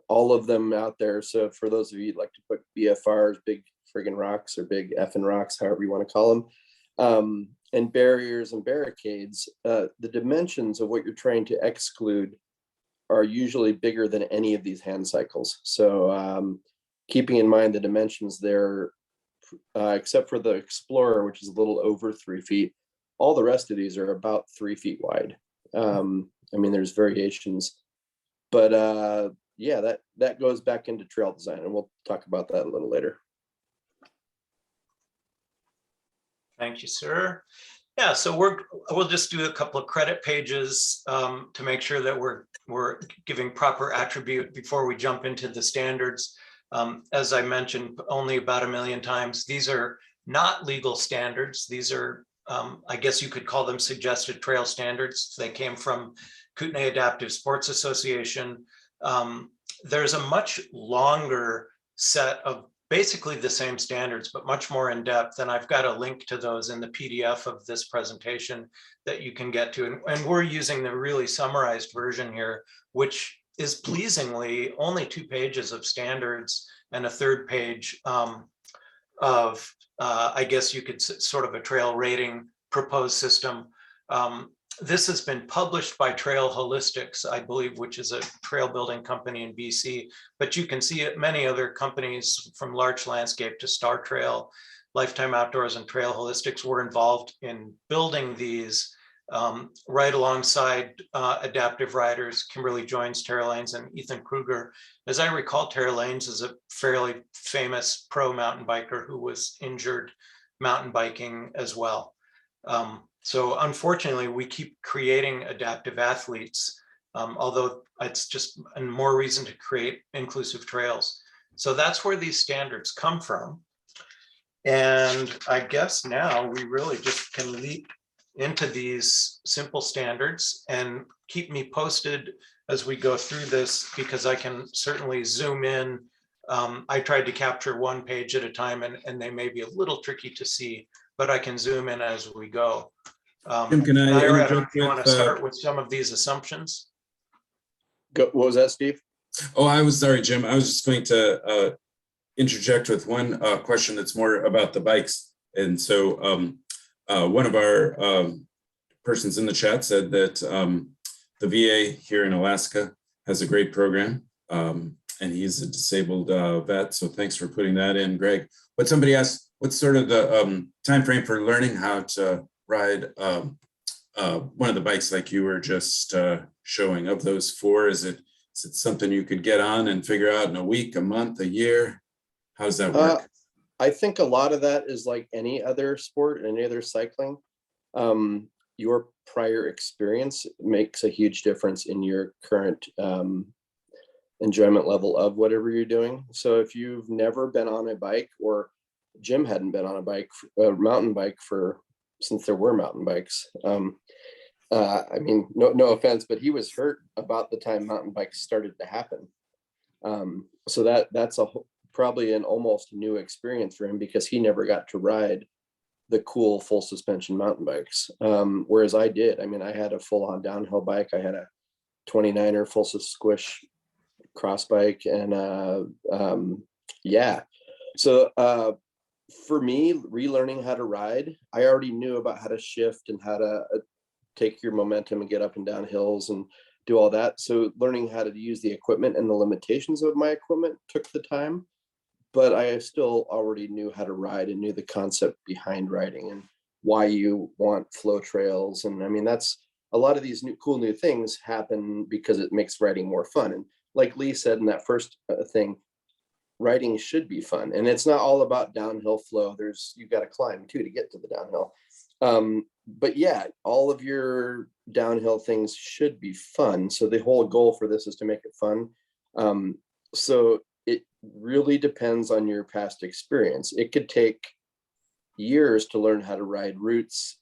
All of them out there. So for those of you who'd like to put BFRs, big friggin' rocks, or big effing rocks, however you want to call them, and barriers and barricades, the dimensions of what you're trying to exclude are usually bigger than any of these hand cycles. So keeping in mind the dimensions there, except for the Explorer, which is a little over 3 feet, all the rest of these are about 3 feet wide. I mean, there's variations, but yeah, that goes back into trail design, and we'll talk about that a little later. Thank you, sir. Yeah, so we'll just do a couple of credit pages to make sure that we're giving proper attribute before we jump into the standards. As I mentioned only about 1 million times, these are not legal standards. These are, I guess you could call them suggested trail standards. They came from Kootenai Adaptive Sports Association. There's a much longer set of basically the same standards, but much more in depth. And I've got a link to those in the PDF of this presentation that you can get to. And we're using the really summarized version here, which is pleasingly only 2 pages of standards and a 3rd page of, I guess you could sort of a trail rating proposed system. This has been published by Trail Holistics, I believe, which is a trail building company in BC, but you can see it, many other companies from Larch Landscape to Star Trail, Lifetime Outdoors, and Trail Holistics were involved in building these right alongside adaptive riders, Kimberly Joins, Tara Lanes, and Ethan Kruger. As I recall, Tara Lanes is a fairly famous pro mountain biker who was injured mountain biking as well. So unfortunately, we keep creating adaptive athletes, although it's just more reason to create inclusive trails. So that's where these standards come from. And I guess now we really just can leap into these simple standards, and keep me posted as we go through this, because I can certainly zoom in. I tried to capture 1 page at a time, and they may be a little tricky to see, but I can zoom in as we go. Jim, can I Ira, interject you want to with, start with some of these assumptions? Go, what was that, Steve? Oh, I was sorry, Jim. I was just going to interject with one question that's more about the bikes. And so one of our persons in the chat said that the VA here in Alaska has a great program, and he's a disabled vet. So thanks for putting that in, Greg. But somebody asked, what's sort of the time frame for learning how to ride one of the bikes like you were just showing? Of those 4, is it something you could get on and figure out in a week, a month, a year? How does that work? I think a lot of that is like any other sport, any other cycling. Your prior experience makes a huge difference in your current enjoyment level of whatever you're doing. So if you've never been on a bike, or Jim hadn't been on a bike, a mountain bike since there were mountain bikes. I mean, no offense, but he was hurt about the time mountain bikes started to happen. So that's probably an almost new experience for him, because he never got to ride the cool full suspension mountain bikes. Whereas I did. I mean, I had a full-on downhill bike. I had a 29er full squish cross bike, and yeah. So for me, relearning how to ride, I already knew about how to shift and how to take your momentum and get up and down hills and do all that. So learning how to use the equipment and the limitations of my equipment took the time, but I still already knew how to ride and knew the concept behind riding and why you want flow trails. And I mean, that's a lot of these cool new things happen because it makes riding more fun. And like Lee said in that first thing, riding should be fun, and it's not all about downhill flow. You've got to climb too to get to the downhill. But yeah, all of your downhill things should be fun. So the whole goal for this is to make it fun. So it really depends on your past experience. It could take years to learn how to ride routes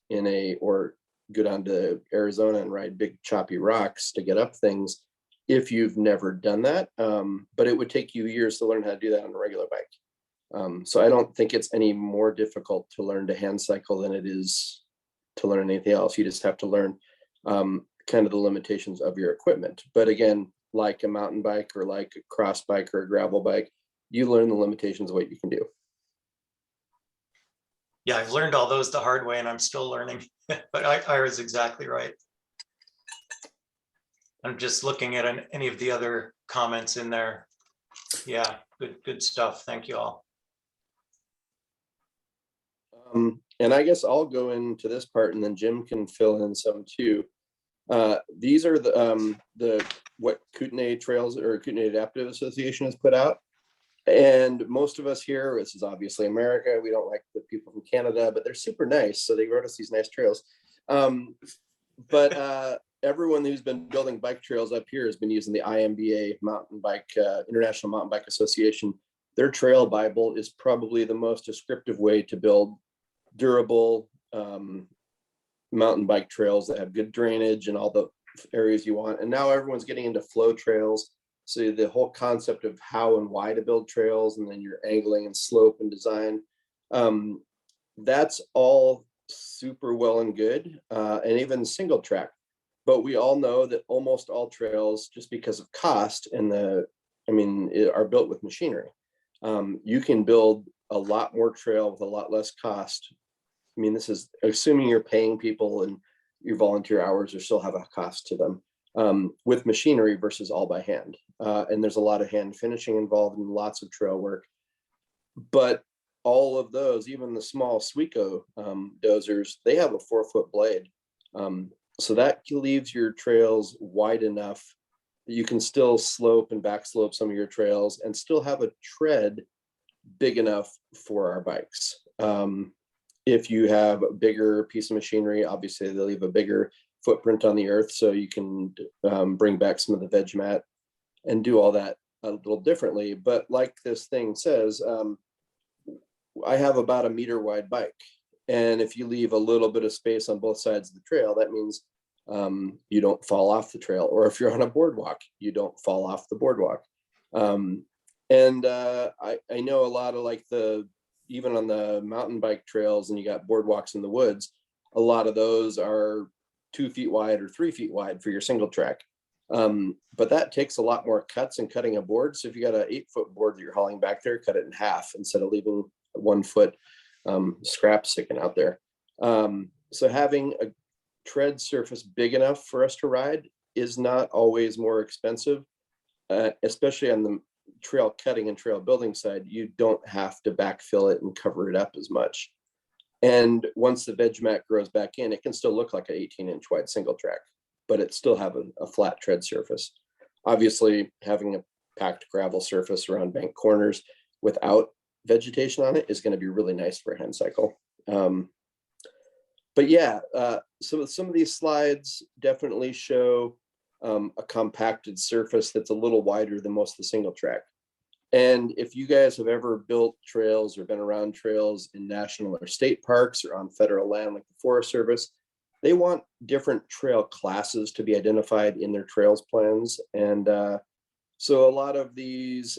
or go down to Arizona and ride big choppy rocks to get up things if you've never done that. But it would take you years to learn how to do that on a regular bike. So I don't think it's any more difficult to learn to hand cycle than it is to learn anything else. You just have to learn kind of the limitations of your equipment. But again, like a mountain bike or like a cross bike or a gravel bike, you learn the limitations of what you can do. Yeah, I've learned all those the hard way and I'm still learning, but Ira's exactly right. I'm just looking at any of the other comments in there. Yeah, good stuff. Thank you all. And I guess I'll go into this part and then Jim can fill in some too. These are what Kootenai Trails or Kootenai Adaptive Association has put out. And most of us here, this is obviously America, we don't like the people from Canada, but they're super nice. So they wrote us these nice trails. But everyone who's been building bike trails up here has been using the IMBA Mountain Bike, International Mountain Bike Association. Their trail Bible is probably the most descriptive way to build durable mountain bike trails that have good drainage and all the areas you want. And now everyone's getting into flow trails. So the whole concept of how and why to build trails, and then your angling and slope and design, that's all super well and good, and even single track. But we all know that almost all trails, just because of cost and are built with machinery. You can build a lot more trail with a lot less cost. I mean, this is assuming you're paying people and your volunteer hours or still have a cost to them, with machinery versus all by hand. And there's a lot of hand finishing involved and lots of trail work. But all of those, even the small Sweco dozers, they have a 4-foot blade. So that leaves your trails wide enough that you can still slope and back slope some of your trails and still have a tread big enough for our bikes. If you have a bigger piece of machinery, obviously they leave a bigger footprint on the earth, so you can bring back some of the veg mat and do all that a little differently. But like this thing says, I have about a meter wide bike. And if you leave a little bit of space on both sides of the trail, that means you don't fall off the trail. Or if you're on a boardwalk, you don't fall off the boardwalk. I know a lot of even on the mountain bike trails, and you got boardwalks in the woods, a lot of those are 2 feet wide or 3 feet wide for your single track. But that takes a lot more cuts and cutting a board. So if you got an 8-foot board that you're hauling back there, cut it in half instead of leaving 1 foot scrap sticking out there. So having a tread surface big enough for us to ride is not always more expensive, especially on the trail cutting and trail building side. You don't have to backfill it and cover it up as much. And once the veg mat grows back in, it can still look like an 18-inch wide single track, but it still have a flat tread surface. Obviously, having a packed gravel surface around bank corners without vegetation on it is going to be really nice for a hand cycle. But yeah, so some of these slides definitely show a compacted surface that's a little wider than most of the single track. And if you guys have ever built trails or been around trails in national or state parks or on federal land like the Forest Service, they want different trail classes to be identified in their trails plans. And so a lot of these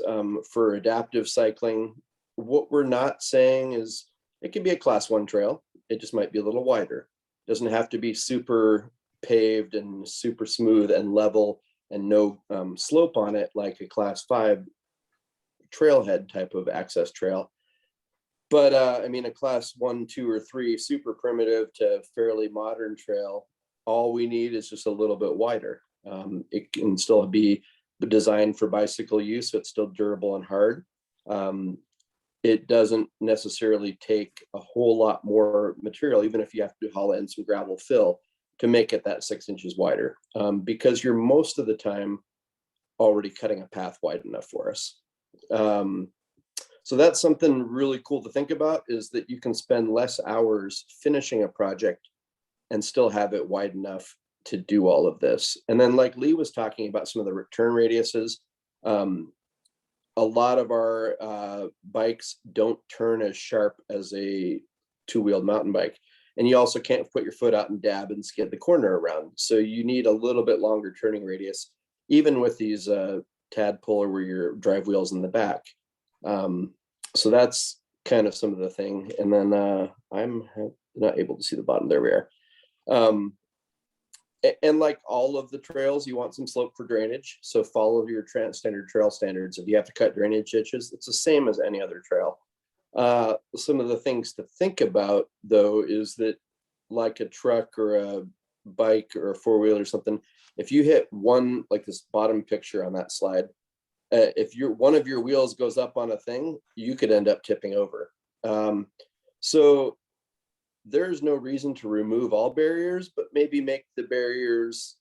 for adaptive cycling, what we're not saying is it can be a class 1 trail. It just might be a little wider. It doesn't have to be super paved and super smooth and level and no slope on it like a class 5 trailhead type of access trail. But a class 1, 2, or 3 super primitive to fairly modern trail, all we need is just a little bit wider. It can still be designed for bicycle use, so it's still durable and hard. It doesn't necessarily take a whole lot more material, even if you have to haul in some gravel fill to make it that 6 inches wider, because you're most of the time already cutting a path wide enough for us. So that's something really cool to think about, is that you can spend less hours finishing a project and still have it wide enough to do all of this. And then like Lee was talking about some of the return radiuses, a lot of our bikes don't turn as sharp as a two-wheeled mountain bike. And you also can't put your foot out and dab and skid the corner around. So you need a little bit longer turning radius, even with these Tadpole where your drive wheels in the back. So that's kind of some of the thing. And then I'm not able to see the bottom. There we are. And like all of the trails, you want some slope for drainage. So follow your standard trail standards. If you have to cut drainage ditches, it's the same as any other trail. Some of the things to think about, though, is that like a truck or a bike or a four-wheeler or something, if you hit one, like this bottom picture on that slide, if one of your wheels goes up on a thing, you could end up tipping over. So there's no reason to remove all barriers, but maybe make the barriers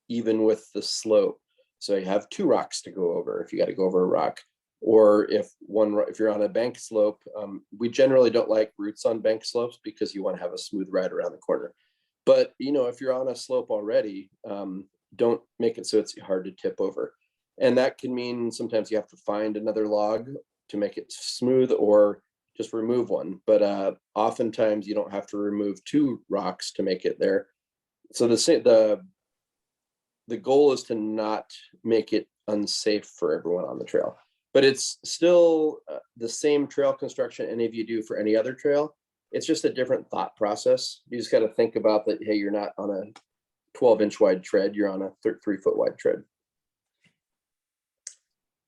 even with the slope. So you have two rocks to go over if you got to go over a rock. Or if you're on a bank slope, we generally don't like roots on bank slopes because you want to have a smooth ride around the corner. But if you're on a slope already, don't make it so it's hard to tip over. And that can mean sometimes you have to find another log to make it smooth, or just remove one. But oftentimes you don't have to remove two rocks to make it there. So the goal is to not make it unsafe for everyone on the trail. But it's still the same trail construction any of you do for any other trail. It's just a different thought process. You just got to think about that. Hey, you're not on a 12-inch wide tread. You're on a 3-foot wide tread.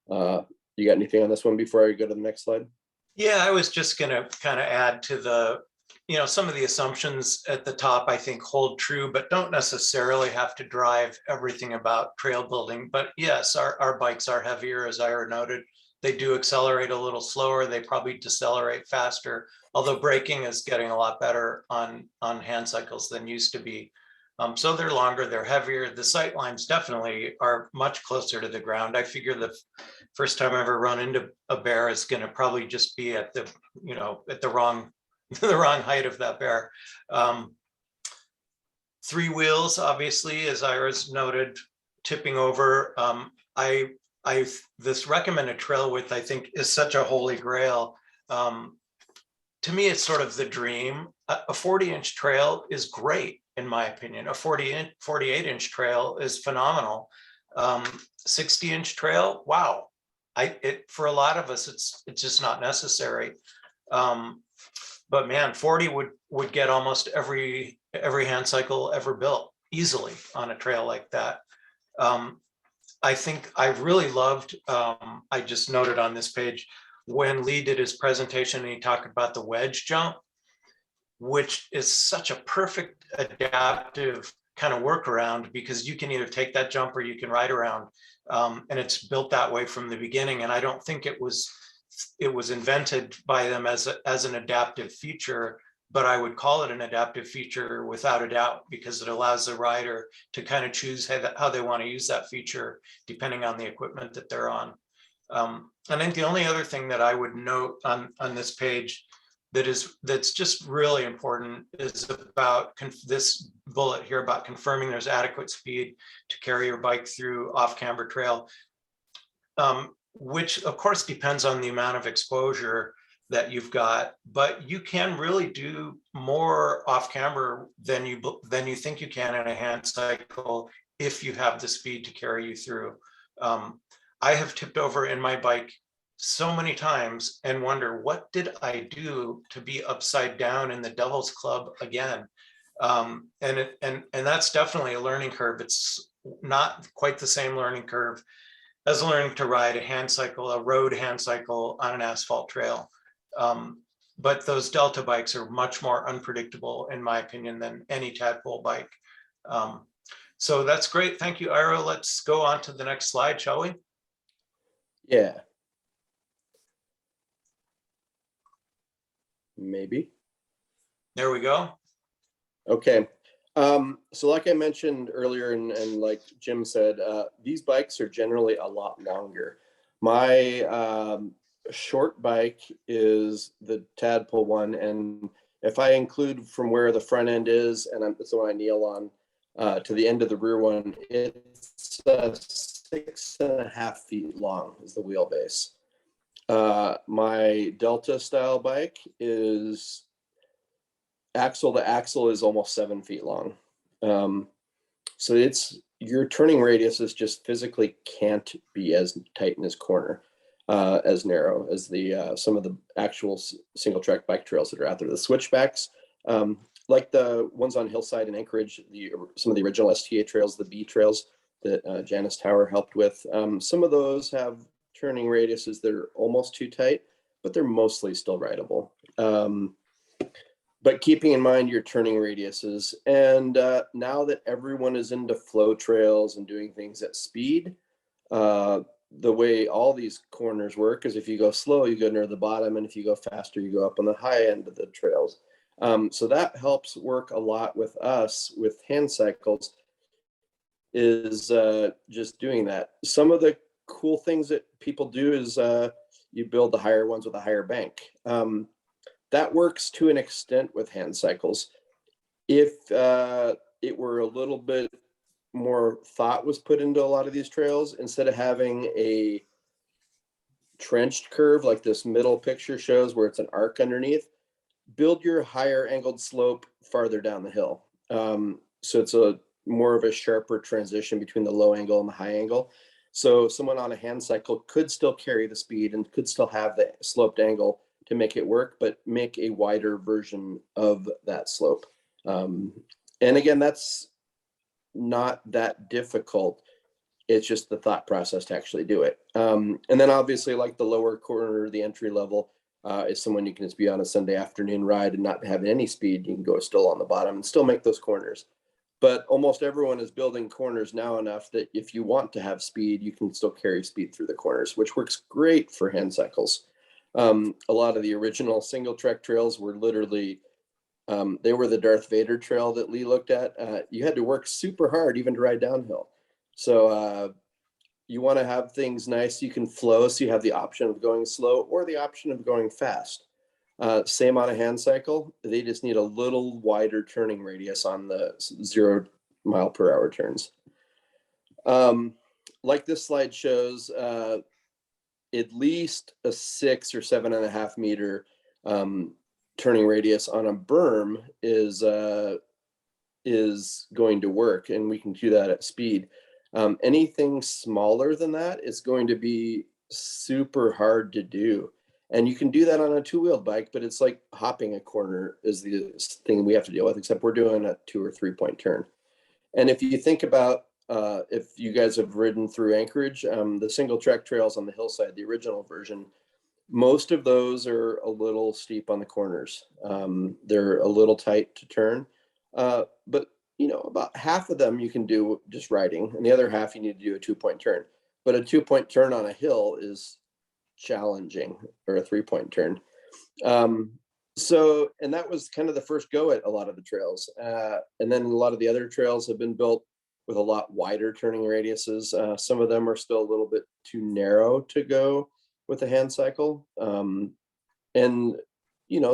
You got anything on this one before I go to the next slide? Yeah, I was just going to kind of add to the, some of the assumptions at the top, I think hold true, but don't necessarily have to drive everything about trail building. But yes, our bikes are heavier, as Ira noted. They do accelerate a little slower. They probably decelerate faster, although braking is getting a lot better on hand cycles than used to be. So they're longer, they're heavier. The sight lines definitely are much closer to the ground. I figure the first time I ever run into a bear is going to probably just be at the, at the wrong height of that bear. 3 wheels, obviously, as Iris noted, tipping over. This recommended trail width, I think, is such a holy grail. To me, it's sort of the dream. A 40-inch trail is great, in my opinion. A 48-inch trail is phenomenal. 60-inch trail, wow. For a lot of us, it's just not necessary. But man, 40 would get almost every hand cycle ever built easily on a trail like that. I think I really loved, I just noted on this page, when Lee did his presentation and he talked about the wedge jump, which is such a perfect adaptive kind of workaround, because you can either take that jump or you can ride around. And it's built that way from the beginning. And I don't think it was invented by them as an adaptive feature, but I would call it an adaptive feature without a doubt, because it allows the rider to kind of choose how they want to use that feature depending on the equipment that they're on. I think the only other thing that I would note on this page that's just really important is about this bullet here about confirming there's adequate speed to carry your bike through off-camber trail, which of course depends on the amount of exposure that you've got, but you can really do more off-camber than you think you can in a hand cycle if you have the speed to carry you through. I have tipped over in my bike so many times and wonder, what did I do to be upside down in the Devil's Club again? And that's definitely a learning curve. It's not quite the same learning curve as learning to ride a road hand cycle on an asphalt trail. But those Delta bikes are much more unpredictable, in my opinion, than any Tadpole bike. So that's great. Thank you, Ira. Let's go on to the next slide, shall we? Yeah. Maybe. There we go. Okay. So like I mentioned earlier, and like Jim said, these bikes are generally a lot longer. My short bike is the Tadpole one, and if I include from where the front end is, and it's the one I kneel on, to the end of the rear one, it's 6.5 feet long is the wheelbase. My Delta style bike is axle to axle is almost 7 feet long. So your turning radius is just physically can't be as tight in this corner, as narrow as the some of the actual single track bike trails that are out there. The switchbacks, like the ones on Hillside and Anchorage, some of the original STA trails, the B trails that Janice Tower helped with, some of those have turning radiuses that are almost too tight, but they're mostly still rideable. But keeping in mind your turning radiuses, and now that everyone is into flow trails and doing things at speed, the way all these corners work is if you go slow, you go near the bottom, and if you go faster, you go up on the high end of the trails. So that helps work a lot with us with hand cycles, is just doing that. Some of the cool things that people do is you build the higher ones with a higher bank. That works to an extent with hand cycles. If it were a little bit more thought was put into a lot of these trails, instead of having a trenched curve like this middle picture shows where it's an arc underneath, build your higher angled slope farther down the hill. So it's a more of a sharper transition between the low angle and the high angle. So someone on a hand cycle could still carry the speed and could still have the sloped angle to make it work, but make a wider version of that slope. And again, that's not that difficult. It's just the thought process to actually do it. And then obviously like the lower corner, the entry level, is someone you can just be on a Sunday afternoon ride and not have any speed. You can go still on the bottom and still make those corners. But almost everyone is building corners now enough that if you want to have speed, you can still carry speed through the corners, which works great for hand cycles. A lot of the original single track trails were literally, they were the Darth Vader trail that Lee looked at. You had to work super hard even to ride downhill. So you want to have things nice. You can flow, so you have the option of going slow or the option of going fast. Same on a hand cycle. They just need a little wider turning radius on the 0 mile per hour turns. Like this slide shows, at least a 6 or 7.5 meter turning radius on a berm is going to work, and we can do that at speed. Anything smaller than that is going to be super hard to do. And you can do that on a two-wheeled bike, but it's like hopping a corner is the thing we have to deal with, except we're doing a 2 or 3 point turn. And if you think about, if you guys have ridden through Anchorage, the single track trails on the hillside, the original version, most of those are a little steep on the corners. They're a little tight to turn, but about half of them you can do just riding, and the other half you need to do a 2 point turn. But a 2 point turn on a hill is challenging, or a 3 point turn. So, and that was kind of the first go at a lot of the trails. And then a lot of the other trails have been built with a lot wider turning radiuses. Some of them are still a little bit too narrow to go with a hand cycle. And,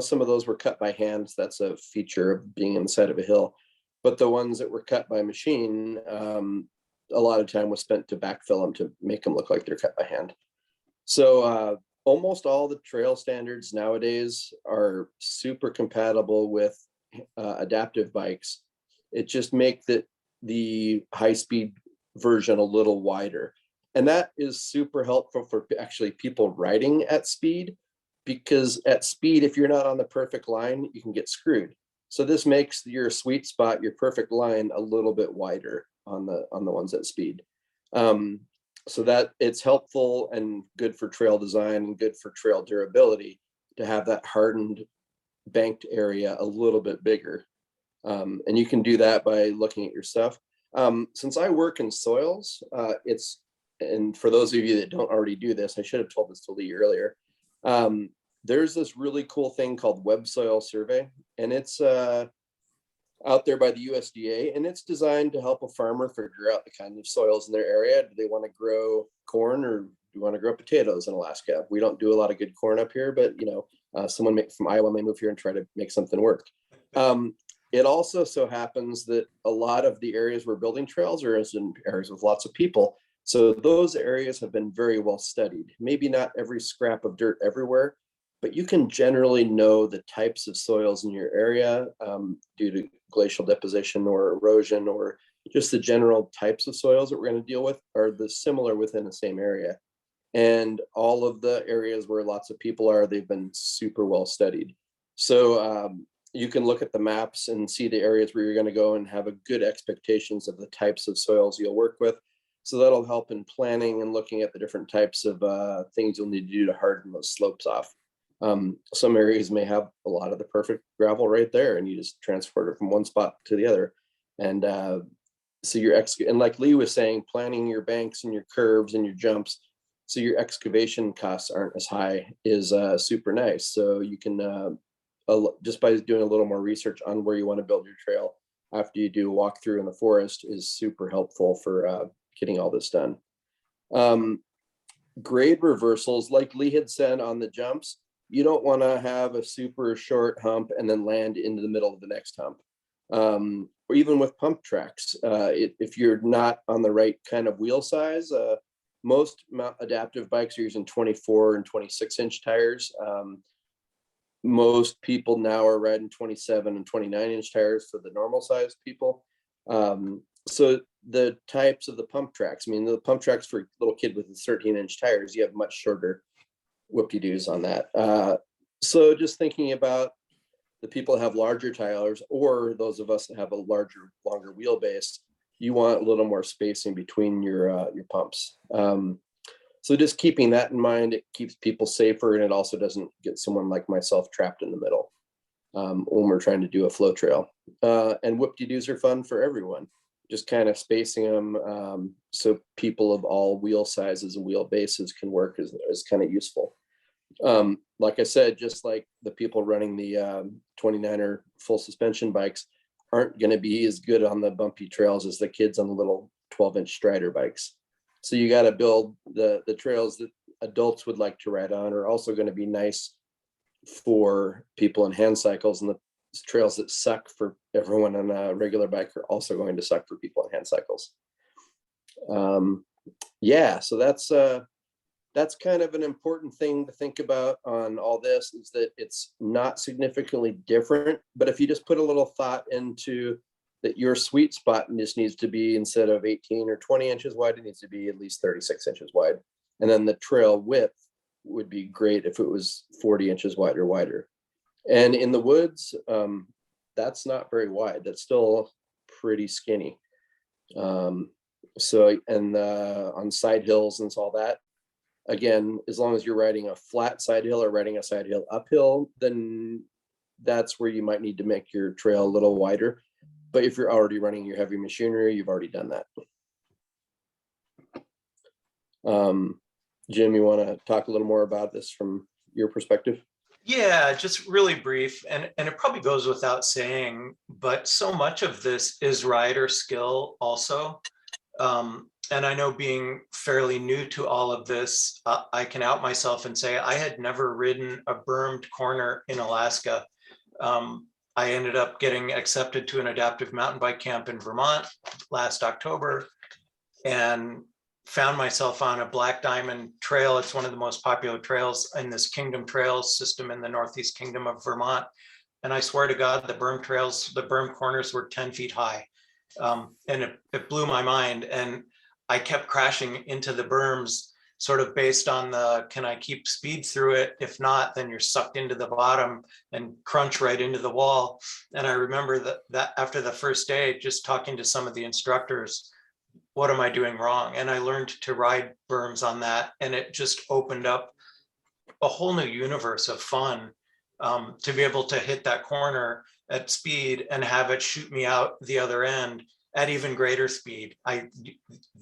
some of those were cut by hand. That's a feature of being inside of a hill. But the ones that were cut by machine, a lot of time was spent to backfill them to make them look like they're cut by hand. So almost all the trail standards nowadays are super compatible with adaptive bikes. It just makes the high-speed version a little wider. And that is super helpful for actually people riding at speed, because at speed, if you're not on the perfect line, you can get screwed. So this makes your sweet spot, your perfect line, a little bit wider on the ones at speed. So that it's helpful and good for trail design and good for trail durability to have that hardened banked area a little bit bigger. And you can do that by looking at your stuff. Since I work in soils, and for those of you that don't already do this, I should have told this to Lee earlier. There's this really cool thing called Web Soil Survey, and it's out there by the USDA, and it's designed to help a farmer figure out the kind of soils in their area. Do they want to grow corn, or do you want to grow potatoes in Alaska? We don't do a lot of good corn up here, but someone from Iowa may move here and try to make something work. It also so happens that a lot of the areas we're building trails are in areas with lots of people. So those areas have been very well studied. Maybe not every scrap of dirt everywhere, but you can generally know the types of soils in your area due to glacial deposition or erosion, or just the general types of soils that we're going to deal with are similar within the same area. And all of the areas where lots of people are, they've been super well studied. So you can look at the maps and see the areas where you're going to go and have a good expectations of the types of soils you'll work with. So that'll help in planning and looking at the different types of things you'll need to do to harden those slopes off. Some areas may have a lot of the perfect gravel right there, and you just transport it from one spot to the other. And so and like Lee was saying, planning your banks and your curves and your jumps, so your excavation costs aren't as high, is super nice. So you can just by doing a little more research on where you want to build your trail after you do a walkthrough in the forest is super helpful for getting all this done. Grade reversals, like Lee had said on the jumps, you don't want to have a super short hump and then land into the middle of the next hump. Or even with pump tracks, if you're not on the right kind of wheel size, most adaptive bikes are using 24 and 26-inch tires. Most people now are riding 27 and 29-inch tires for the normal sized people. So the types of the pump tracks, the pump tracks for a little kid with 13-inch tires, you have much shorter whoop-de-doos on that. So just thinking about the people that have larger tires, or those of us that have a longer wheelbase, you want a little more spacing between your pumps. So just keeping that in mind, it keeps people safer, and it also doesn't get someone like myself trapped in the middle when we're trying to do a flow trail. And whoop-de-doos are fun for everyone. Just kind of spacing them so people of all wheel sizes and wheel bases can work is kind of useful. Like I said, just like the people running the 29er full suspension bikes aren't going to be as good on the bumpy trails as the kids on the little 12-inch Strider bikes. So you got to build the trails that adults would like to ride on are also going to be nice for people in hand cycles, and the trails that suck for everyone on a regular bike are also going to suck for people in hand cycles. So that's kind of an important thing to think about on all this, is that it's not significantly different, but if you just put a little thought into that, your sweet spot just needs to be, instead of 18 or 20 inches wide, it needs to be at least 36 inches wide. And then the trail width would be great if it was 40 inches wide or wider. And in the woods, that's not very wide. That's still pretty skinny. On side hills and all that, again, as long as you're riding a flat side hill or riding a side hill uphill, then that's where you might need to make your trail a little wider. But if you're already running your heavy machinery, you've already done that. Jim, you want to talk a little more about this from your perspective? Yeah, just really brief, and it probably goes without saying, but so much of this is rider skill also. And I know, being fairly new to all of this, I can out myself and say I had never ridden a bermed corner in Alaska. I ended up getting accepted to an adaptive mountain bike camp in Vermont last October, and found myself on a Black Diamond trail. It's one of the most popular trails in this Kingdom Trails system in the Northeast Kingdom of Vermont. And I swear to God, the berm corners were 10 feet high. And it blew my mind. And I kept crashing into the berms, sort of based on can I keep speed through it? If not, then you're sucked into the bottom and crunch right into the wall. And I remember that after the first day, just talking to some of the instructors, what am I doing wrong? And I learned to ride berms on that. And it just opened up a whole new universe of fun to be able to hit that corner at speed and have it shoot me out the other end at even greater speed.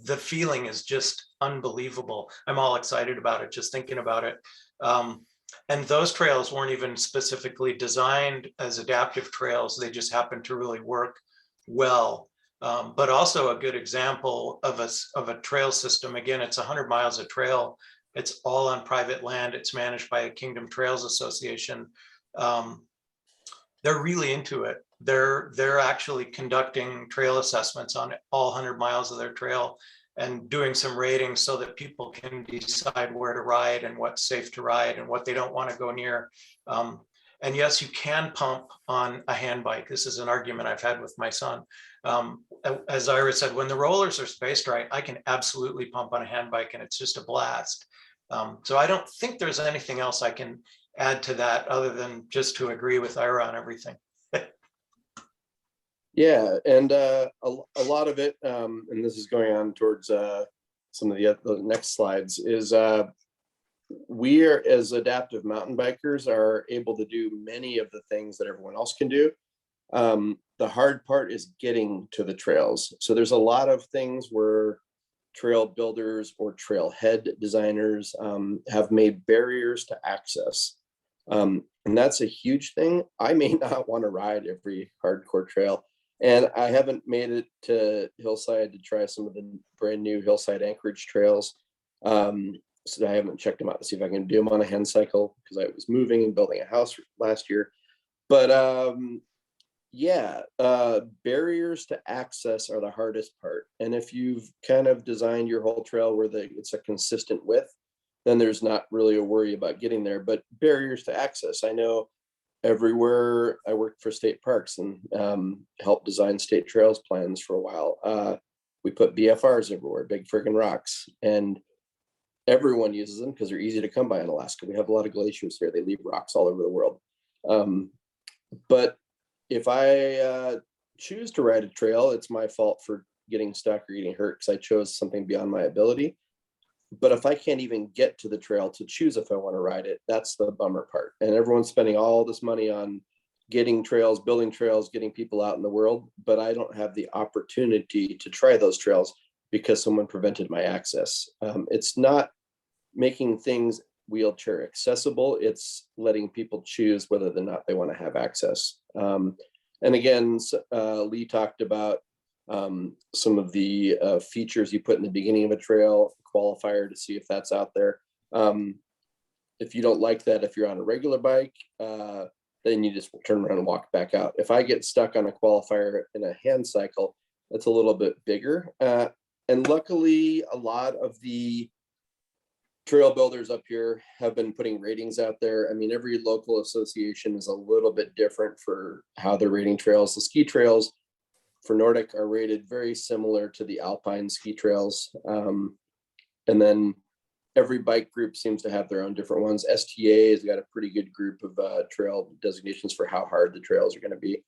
The feeling is just unbelievable. I'm all excited about it, just thinking about it. And those trails weren't even specifically designed as adaptive trails. They just happened to really work well. But also a good example of a trail system. Again, it's 100 miles of trail. It's all on private land. It's managed by a Kingdom Trails Association. They're really into it. They're actually conducting trail assessments on all 100 miles of their trail and doing some ratings so that people can decide where to ride and what's safe to ride and what they don't want to go near. And yes, you can pump on a hand bike. This is an argument I've had with my son. As Ira said, when the rollers are spaced right, I can absolutely pump on a hand bike and it's just a blast. So I don't think there's anything else I can add to that other than just to agree with Ira on everything. Yeah, and a lot of it, and this is going on towards some of the next slides, is we are, as adaptive mountain bikers, are able to do many of the things that everyone else can do. The hard part is getting to the trails. So there's a lot of things where trail builders or trailhead designers have made barriers to access. And that's a huge thing. I may not want to ride every hardcore trail. And I haven't made it to Hillside to try some of the brand new Hillside Anchorage trails. So I haven't checked them out to see if I can do them on a hand cycle because I was moving and building a house last year. But yeah, barriers to access are the hardest part. And if you've kind of designed your whole trail where it's a consistent width, then there's not really a worry about getting there. But barriers to access, I know everywhere I worked for state parks and helped design state trails plans for a while. We put BFRs everywhere, big friggin' rocks, and everyone uses them because they're easy to come by in Alaska. We have a lot of glaciers here. They leave rocks all over the world. But if I choose to ride a trail, it's my fault for getting stuck or getting hurt because I chose something beyond my ability. But if I can't even get to the trail to choose if I want to ride it, that's the bummer part. And everyone's spending all this money on getting trails, building trails, getting people out in the world, but I don't have the opportunity to try those trails because someone prevented my access. It's not making things wheelchair accessible, it's letting people choose whether or not they want to have access. And again, Lee talked about some of the features you put in the beginning of a trail qualifier to see if that's out there. If you don't like that, if you're on a regular bike, then you just turn around and walk back out. If I get stuck on a qualifier in a hand cycle, that's a little bit bigger. And luckily, a lot of the trail builders up here have been putting ratings out there. I mean, every local association is a little bit different for how they're rating trails. The ski trails for Nordic are rated very similar to the Alpine ski trails. And then every bike group seems to have their own different ones. STA has got a pretty good group of trail designations for how hard the trails are going to be.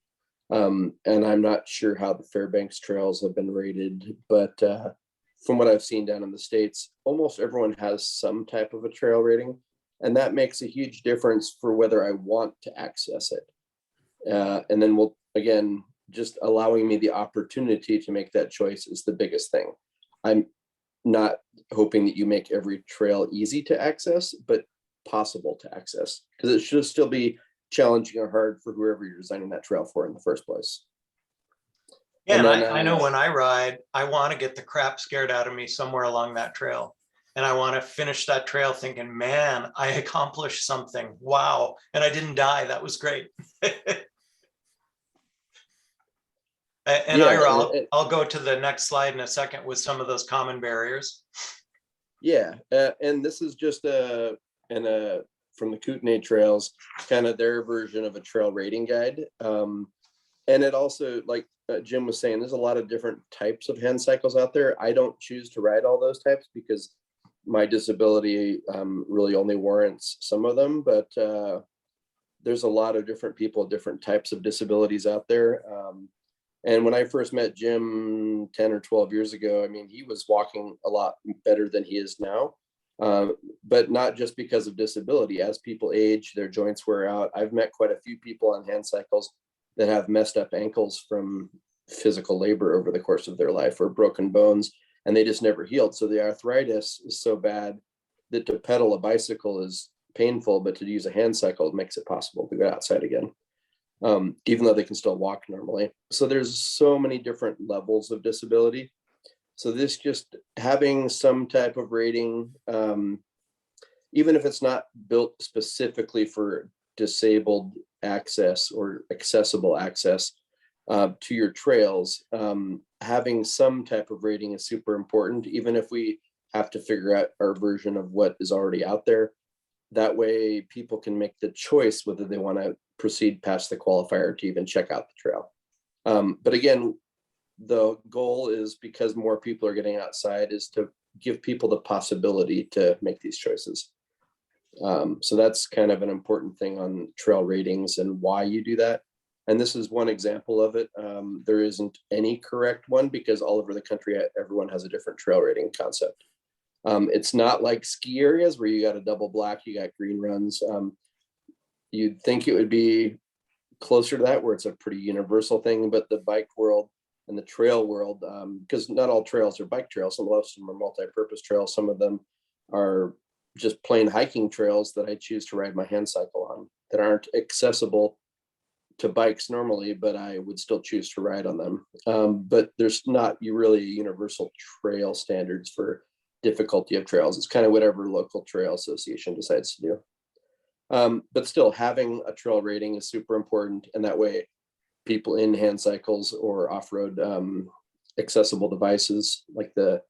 And I'm not sure how the Fairbanks trails have been rated, but from what I've seen down in the States, almost everyone has some type of a trail rating. And that makes a huge difference for whether I want to access it. And then again, just allowing me the opportunity to make that choice is the biggest thing. I'm not hoping that you make every trail easy to access, but possible to access, because it should still be challenging or hard for whoever you're designing that trail for in the first place. Yeah, and I know when I ride, I want to get the crap scared out of me somewhere along that trail. And I want to finish that trail thinking, man, I accomplished something. Wow. And I didn't die. That was great. And yeah, I'll go to the next slide in a second with some of those common barriers. Yeah, and this is just from the Kootenai trails, kind of their version of a trail rating guide. And it also, like Jim was saying, there's a lot of different types of hand cycles out there. I don't choose to ride all those types because my disability really only warrants some of them, but there's a lot of different people, different types of disabilities out there. And when I first met Jim 10 or 12 years ago, I mean, he was walking a lot better than he is now, but not just because of disability. As people age, their joints wear out. I've met quite a few people on hand cycles that have messed up ankles from physical labor over the course of their life, or broken bones, and they just never healed. So the arthritis is so bad that to pedal a bicycle is painful, but to use a hand cycle makes it possible to go outside again, even though they can still walk normally. So there's so many different levels of disability. So this just having some type of rating, even if it's not built specifically for disabled access or accessible access to your trails, having some type of rating is super important, even if we have to figure out our version of what is already out there. That way people can make the choice whether they want to proceed past the qualifier to even check out the trail. But again, the goal is, because more people are getting outside, is to give people the possibility to make these choices. So that's kind of an important thing on trail ratings and why you do that. And this is one example of it. There isn't any correct one, because all over the country, everyone has a different trail rating concept. It's not like ski areas where you got a double black, you got green runs. You'd think it would be closer to that, where it's a pretty universal thing, but the bike world and the trail world, because not all trails are bike trails, some of them are multi-purpose trails, some of them are just plain hiking trails that I choose to ride my hand cycle on, that aren't accessible to bikes normally, but I would still choose to ride on them. But there's not really universal trail standards for difficulty of trails. It's kind of whatever local trail association decides to do. But still, having a trail rating is super important, and that way people in hand cycles or off-road accessible devices like the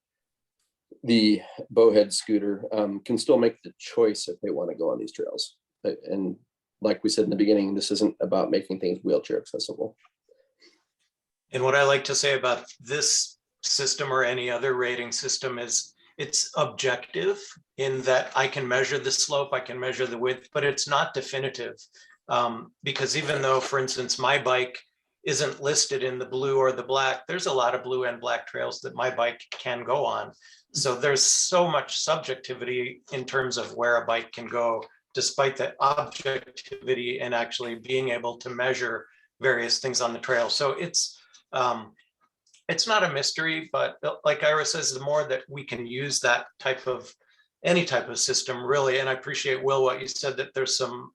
bowhead scooter can still make the choice if they want to go on these trails. And like we said in the beginning, this isn't about making things wheelchair accessible. And what I like to say about this system or any other rating system is it's objective, in that I can measure the slope, I can measure the width, but it's not definitive. Because even though, for instance, my bike isn't listed in the blue or the black, there's a lot of blue and black trails that my bike can go on. So there's so much subjectivity in terms of where a bike can go, despite the objectivity and actually being able to measure various things on the trail. So it's not a mystery, but like Ira says, the more that we can use that type of, any type of system really, and I appreciate, Will, what you said, that there's some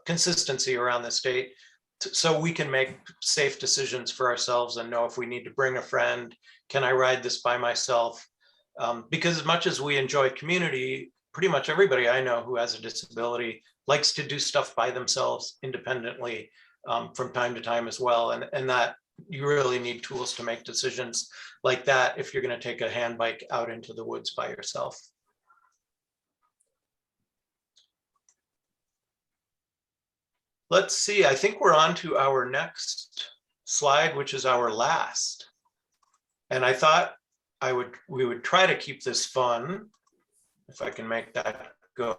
consistency around the state, so we can make safe decisions for ourselves and know if we need to bring a friend, can I ride this by myself? Because as much as we enjoy community, pretty much everybody I know who has a disability likes to do stuff by themselves independently from time to time as well. And that you really need tools to make decisions like that if you're going to take a hand bike out into the woods by yourself. Let's see, I think we're on to our next slide, which is our last. And I thought we would try to keep this fun, if I can make that go.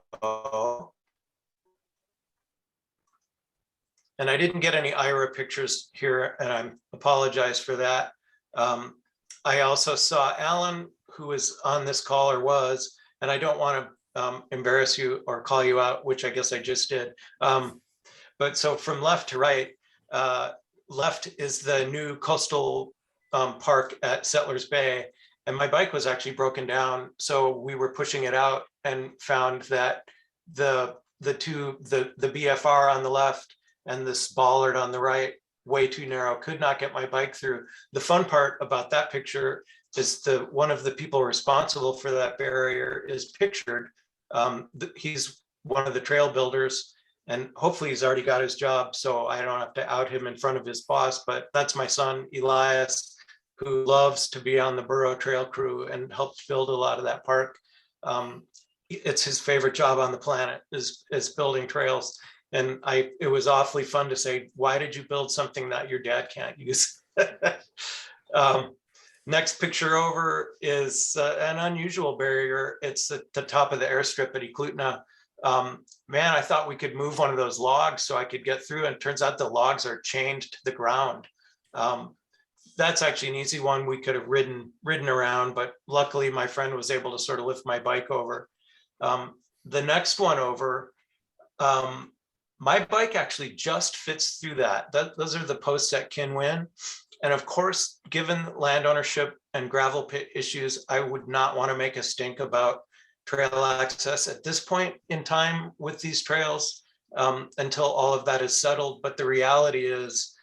And I didn't get any Ira pictures here, and I apologize for that. I also saw Alan, who is on this call or was, and I don't want to embarrass you or call you out, which I guess I just did. But so from left to right, left is the new coastal park at Settlers Bay. And my bike was actually broken down. So we were pushing it out and found that the BFR on the left and this bollard on the right, way too narrow, could not get my bike through. The fun part about that picture is one of the people responsible for that barrier is pictured. He's one of the trail builders, and hopefully he's already got his job, so I don't have to out him in front of his boss, but that's my son, Elias, who loves to be on the Burro Trail crew and helped build a lot of that park. It's his favorite job on the planet is building trails. And it was awfully fun to say, why did you build something that your dad can't use? Next picture over is an unusual barrier. It's at the top of the airstrip at Eklutna. Man, I thought we could move one of those logs so I could get through, and it turns out the logs are chained to the ground. That's actually an easy one. We could have ridden around, but luckily my friend was able to sort of lift my bike over. The next one over, my bike actually just fits through that. Those are the posts at Kinwin. And of course, given land ownership and gravel pit issues, I would not want to make a stink about trail access at this point in time with these trails until all of that is settled. But the reality is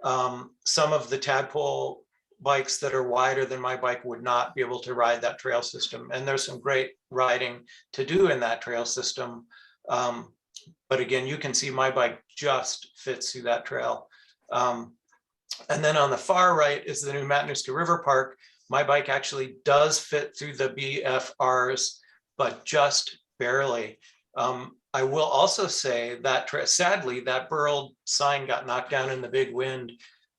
some of the tadpole bikes that are wider than my bike would not be able to ride that trail system. And there's some great riding to do in that trail system. But again, you can see my bike just fits through that trail. And then on the far right is the new Matanuska River Park. My bike actually does fit through the BFRs, but just barely. I will also say that sadly, that Burled sign got knocked down in the big wind.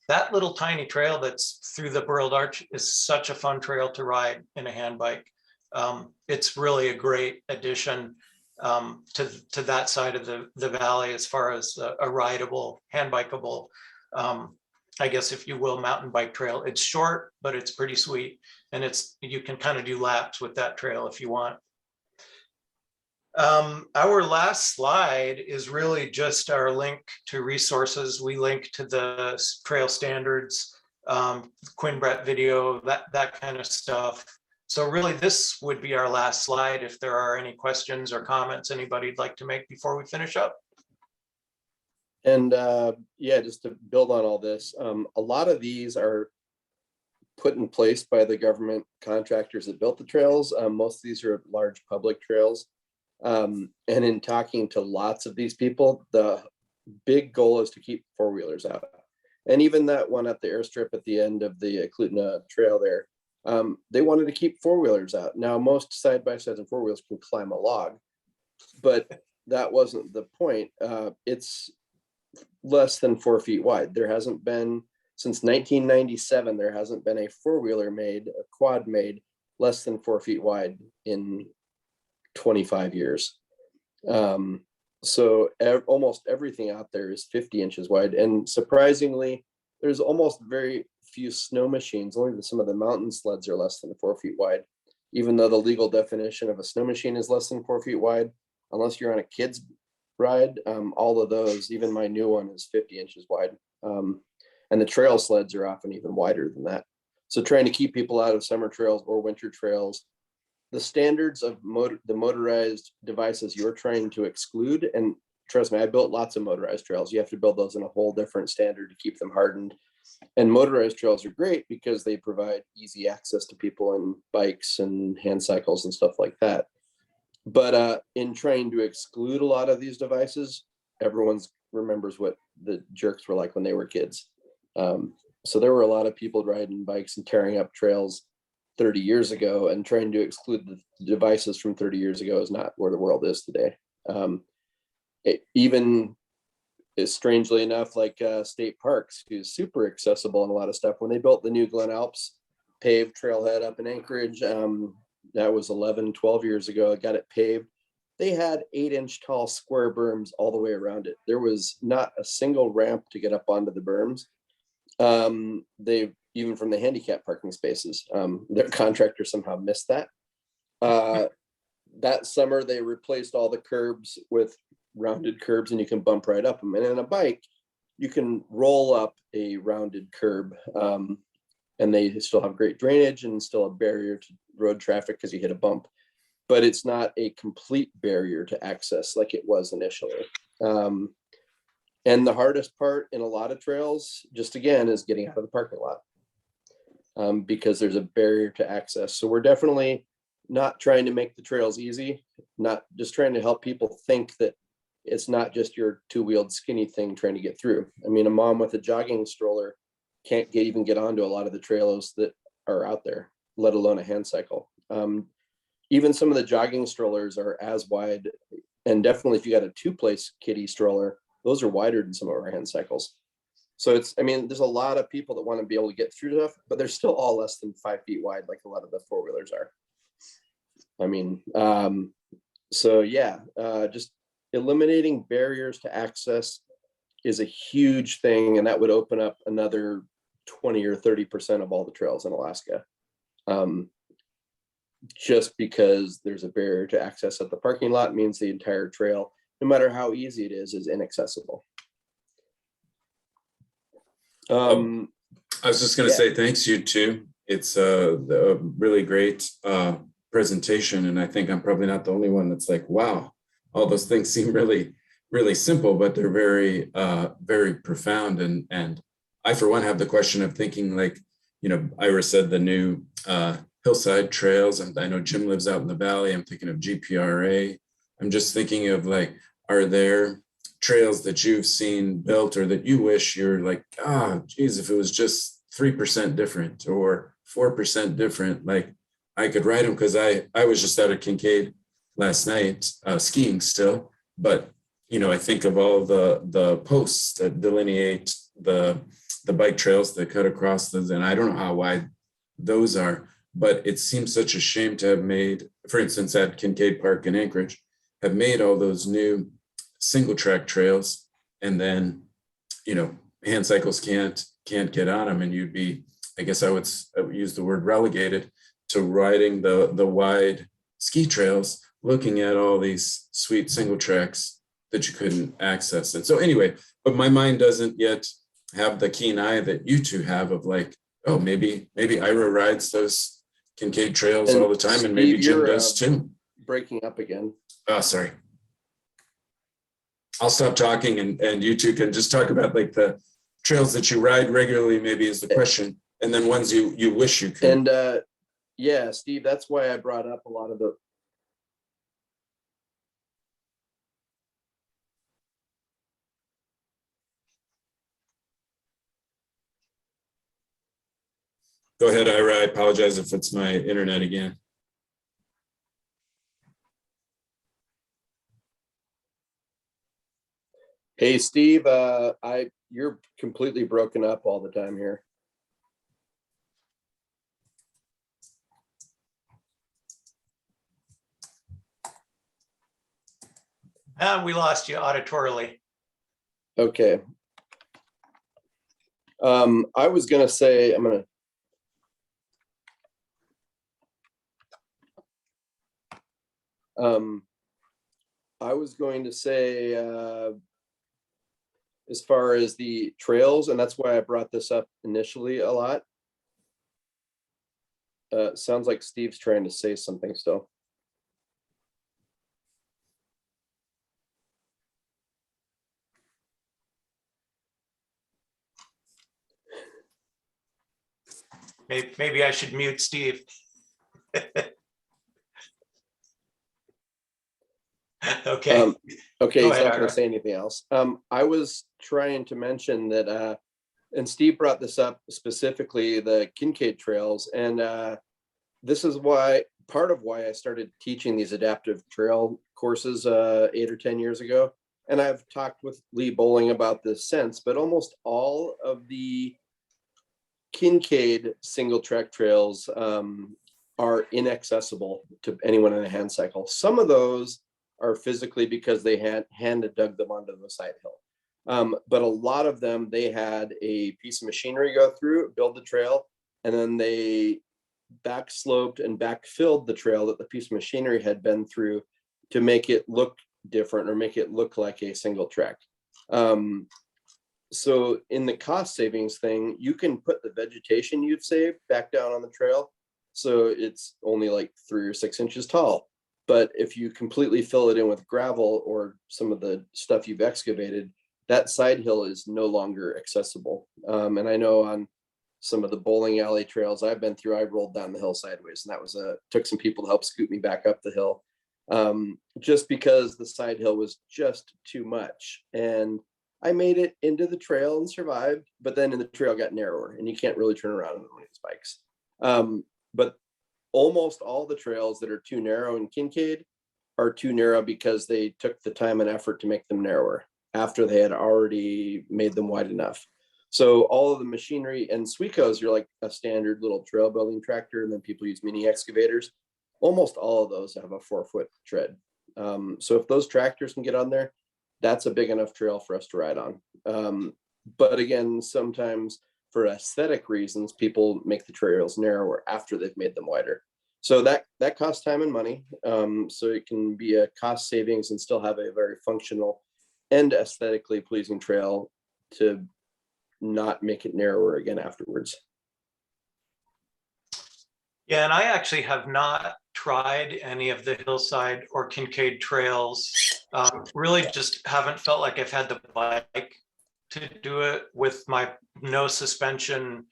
That little tiny trail that's through the Burled Arch is such a fun trail to ride in a hand bike. It's really a great addition to that side of the valley as far as a rideable, hand bikeable, I guess, if you will, mountain bike trail. It's short, but it's pretty sweet. And you can kind of do laps with that trail if you want. Our last slide is really just our link to resources. We link to the trail standards, Quinn Brett video, that kind of stuff. So really this would be our last slide. If there are any questions or comments anybody'd like to make before we finish up. And yeah, just to build on all this, a lot of these are put in place by the government contractors that built the trails. Most of these are large public trails. And in talking to lots of these people, the big goal is to keep four-wheelers out. And even that one at the airstrip at the end of the Klutna Trail there, they wanted to keep four-wheelers out. Now, most side-by-sides and four-wheels can climb a log, but that wasn't the point. It's less than 4 feet wide. There hasn't been, since 1997, there hasn't been a four-wheeler made, a quad made, less than 4 feet wide in 25 years. So almost everything out there is 50 inches wide. And surprisingly, there's almost very few snow machines. Only some of the mountain sleds are less than 4 feet wide, even though the legal definition of a snow machine is less than 4 feet wide, unless you're on a kid's ride. All of those, even my new one, is 50 inches wide. And the trail sleds are often even wider than that. So trying to keep people out of summer trails or winter trails, the standards of the motorized devices you're trying to exclude, and trust me, I built lots of motorized trails. You have to build those in a whole different standard to keep them hardened. And motorized trails are great because they provide easy access to people and bikes and hand cycles and stuff like that. But in trying to exclude a lot of these devices, everyone remembers what the jerks were like when they were kids. So there were a lot of people riding bikes and tearing up trails 30 years ago, and trying to exclude the devices from 30 years ago is not where the world is today. Even is strangely enough, like state parks, who's super accessible and a lot of stuff. When they built the new Glen Alps paved trailhead up in Anchorage, that was 11, 12 years ago, got it paved. They had 8-inch tall square berms all the way around it. There was not a single ramp to get up onto the berms. They, even from the handicap parking spaces, their contractor somehow missed that. That summer, they replaced all the curbs with rounded curbs, and you can bump right up them. And in a bike, you can roll up a rounded curb, and they still have great drainage and still a barrier to road traffic because you hit a bump. But it's not a complete barrier to access like it was initially. And the hardest part in a lot of trails, just again, is getting out of the parking lot, because there's a barrier to access. So we're definitely not trying to make the trails easy, not just trying to help people think that it's not just your two-wheeled skinny thing trying to get through. I mean, a mom with a jogging stroller can't even get onto a lot of the trails that are out there, let alone a hand cycle. Even some of the jogging strollers are as wide, and definitely if you got a two-place kiddie stroller, those are wider than some of our hand cycles. So it's, I mean, there's a lot of people that want to be able to get through stuff, but they're still all less than 5 feet wide, like a lot of the four-wheelers are. I mean, so yeah, just eliminating barriers to access is a huge thing, and that would open up another 20 or 30% of all the trails in Alaska. Just because there's a barrier to access at the parking lot means the entire trail, no matter how easy it is inaccessible. I was just going to say thanks, you too. It's really great presentation. And I think I'm probably not the only one that's like, wow, all those things seem really, really simple, but they're very, very profound. And I, for one, have the question of thinking like, Ira said the new hillside trails, and I know Jim lives out in the valley. I'm thinking of GPRA. I'm just thinking of like, are there trails that you've seen built or that you wish you're like, geez, if it was just 3% different or 4% different, like I could ride them, because I was just out at Kincaid last night skiing still, but I think of all the posts that delineate the bike trails that cut across those, and I don't know how wide those are, but it seems such a shame to have made, for instance, at Kincaid Park in Anchorage, have made all those new single track trails, and then hand cycles can't get on them, and you'd be, I guess I would use the word relegated to riding the wide ski trails, looking at all these sweet single tracks that you couldn't access. And so anyway, but my mind doesn't yet have the keen eye that you two have of like, oh, maybe Ira rides those Kincaid trails all the time, and maybe Jim does too. Breaking up again. Oh, sorry. I'll stop talking and you two can just talk about like the trails that you ride regularly, maybe is the question, and then ones you wish you could. And yeah, Steve, that's why I brought up a lot of the. Go ahead, Ira. I apologize if it's my internet again. Hey, Steve, you're completely broken up all the time here. We lost you auditorily. Okay. I was gonna say, I was going to say, as far as the trails, and that's why I brought this up initially a lot. Sounds like Steve's trying to say something still. Maybe I should mute Steve. Okay. Okay, he's ahead, not going Ira. to say anything else. I was trying to mention that, and Steve brought this up specifically, the Kincaid trails, and this is part of why I started teaching these adaptive trail courses 8 or 10 years ago. And I've talked with Lee Bowling about this since, but almost all of the Kincaid single track trails are inaccessible to anyone in a hand cycle. Some of those are physically because they had hand dug them onto the side hill. But a lot of them, they had a piece of machinery go through, build the trail, and then they back sloped and backfilled the trail that the piece of machinery had been through to make it look different or make it look like a single track. So in the cost savings thing, you can put the vegetation you've saved back down on the trail. So it's only like 3 or 6 inches tall. But if you completely fill it in with gravel or some of the stuff you've excavated, that side hill is no longer accessible. And I know on some of the bowling alley trails I've been through, I rolled down the hill sideways, and that was took some people to help scoot me back up the hill, just because the side hill was just too much. And I made it into the trail and survived, but then the trail got narrower, and you can't really turn around on one of these bikes. But almost all the trails that are too narrow in Kincaid are too narrow because they took the time and effort to make them narrower after they had already made them wide enough. So all of the machinery, and Sweecos, you're like a standard little trail building tractor, and then people use mini excavators. Almost all of those have a 4-foot tread. So if those tractors can get on there, that's a big enough trail for us to ride on. But again, sometimes for aesthetic reasons, people make the trails narrower after they've made them wider. So that costs time and money. So it can be a cost savings and still have a very functional and aesthetically pleasing trail to not make it narrower again afterwards. Yeah, and I actually have not tried any of the hillside or Kincaid trails. Really just haven't felt like I've had the bike to do it with my no suspension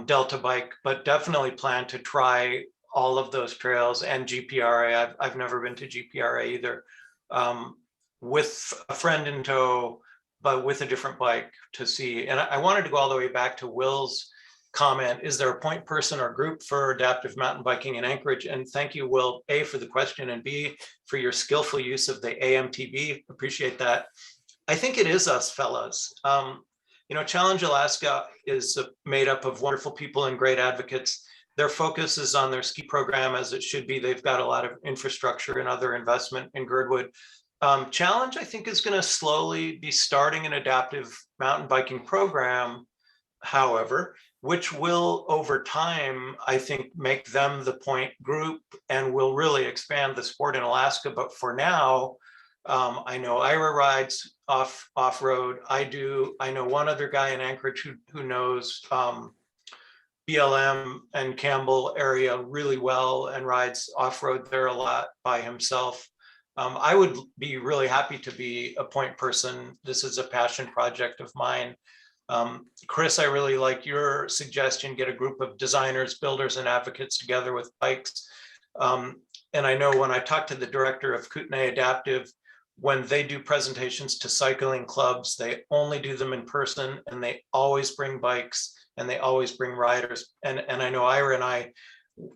Delta bike, but definitely plan to try all of those trails and GPRA. I've never been to GPRA either, with a friend in tow, but with a different bike to see. And I wanted to go all the way back to Will's comment. Is there a point person or group for adaptive mountain biking in Anchorage? And thank you, Will, A, for the question, and B, for your skillful use of the AMTB. Appreciate that. I think it is us fellas. Challenge Alaska is made up of wonderful people and great advocates. Their focus is on their ski program, as it should be. They've got a lot of infrastructure and other investment in Girdwood. Challenge, I think, is going to slowly be starting an adaptive mountain biking program, however, which will over time, I think, make them the point group and will really expand the sport in Alaska. But for now, I know Ira rides off-road. I do. I know one other guy in Anchorage who knows BLM and Campbell area really well and rides off-road there a lot by himself. I would be really happy to be a point person. This is a passion project of mine. Chris, I really like your suggestion, get a group of designers, builders, and advocates together with bikes. And I know when I talked to the director of Kootenai Adaptive, when they do presentations to cycling clubs, they only do them in person, and they always bring bikes and they always bring riders. And I know Ira and I,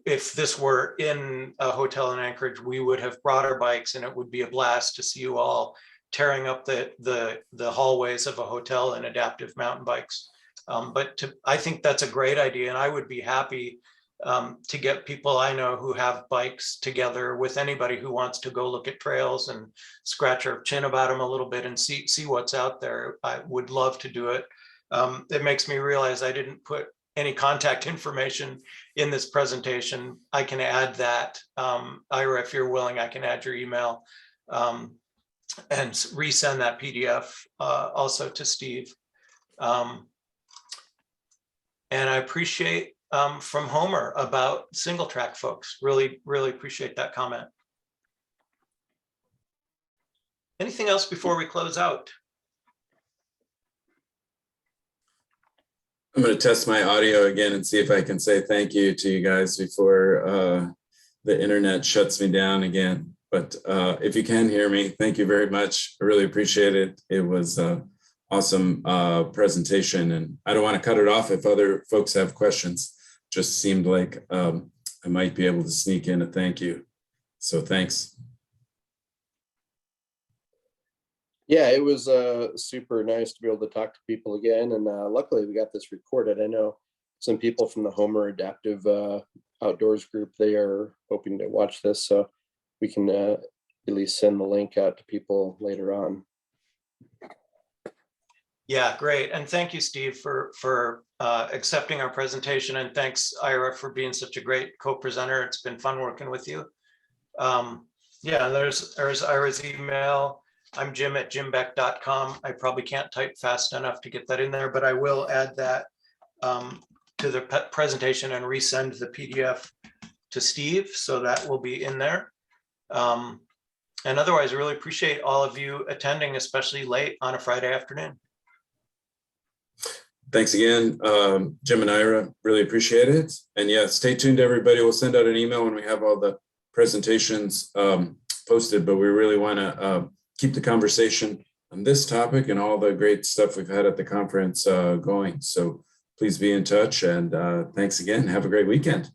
if this were in a hotel in Anchorage, we would have brought our bikes, and it would be a blast to see you all tearing up the hallways of a hotel in adaptive mountain bikes. I think that's a great idea, and I would be happy to get people I know who have bikes together with anybody who wants to go look at trails and scratch our chin about them a little bit and see what's out there. I would love to do it. It makes me realize I didn't put any contact information in this presentation. I can add that. Ira, if you're willing, I can add your email and resend that PDF also to Steve. And I appreciate from Homer about single track folks. Really, really appreciate that comment. Anything else before we close out? I'm going to test my audio again and see if I can say thank you to you guys before the internet shuts me down again. But if you can hear me, thank you very much. I really appreciate it. It was an awesome presentation, and I don't want to cut it off if other folks have questions. Just seemed like I might be able to sneak in a thank you. So thanks. Yeah, it was super nice to be able to talk to people again. And luckily we got this recorded. I know some people from the Homer Adaptive Outdoors group, they are hoping to watch this. So we can at least send the link out to people later on. Yeah, great. And thank you, Steve, for accepting our presentation. And thanks, Ira, for being such a great co-presenter. It's been fun working with you. Yeah, there's Ira's email. I'm jim@jimbeck.com. I probably can't type fast enough to get that in there, but I will add that to the presentation and resend the PDF to Steve. So that will be in there. And otherwise, I really appreciate all of you attending, especially late on a Friday afternoon. Thanks again, Jim and Ira, really appreciate it. And yeah, stay tuned, everybody. We'll send out an email when we have all the presentations posted, but we really want to keep the conversation on this topic and all the great stuff we've had at the conference going. So please be in touch, and thanks again. Have a great weekend.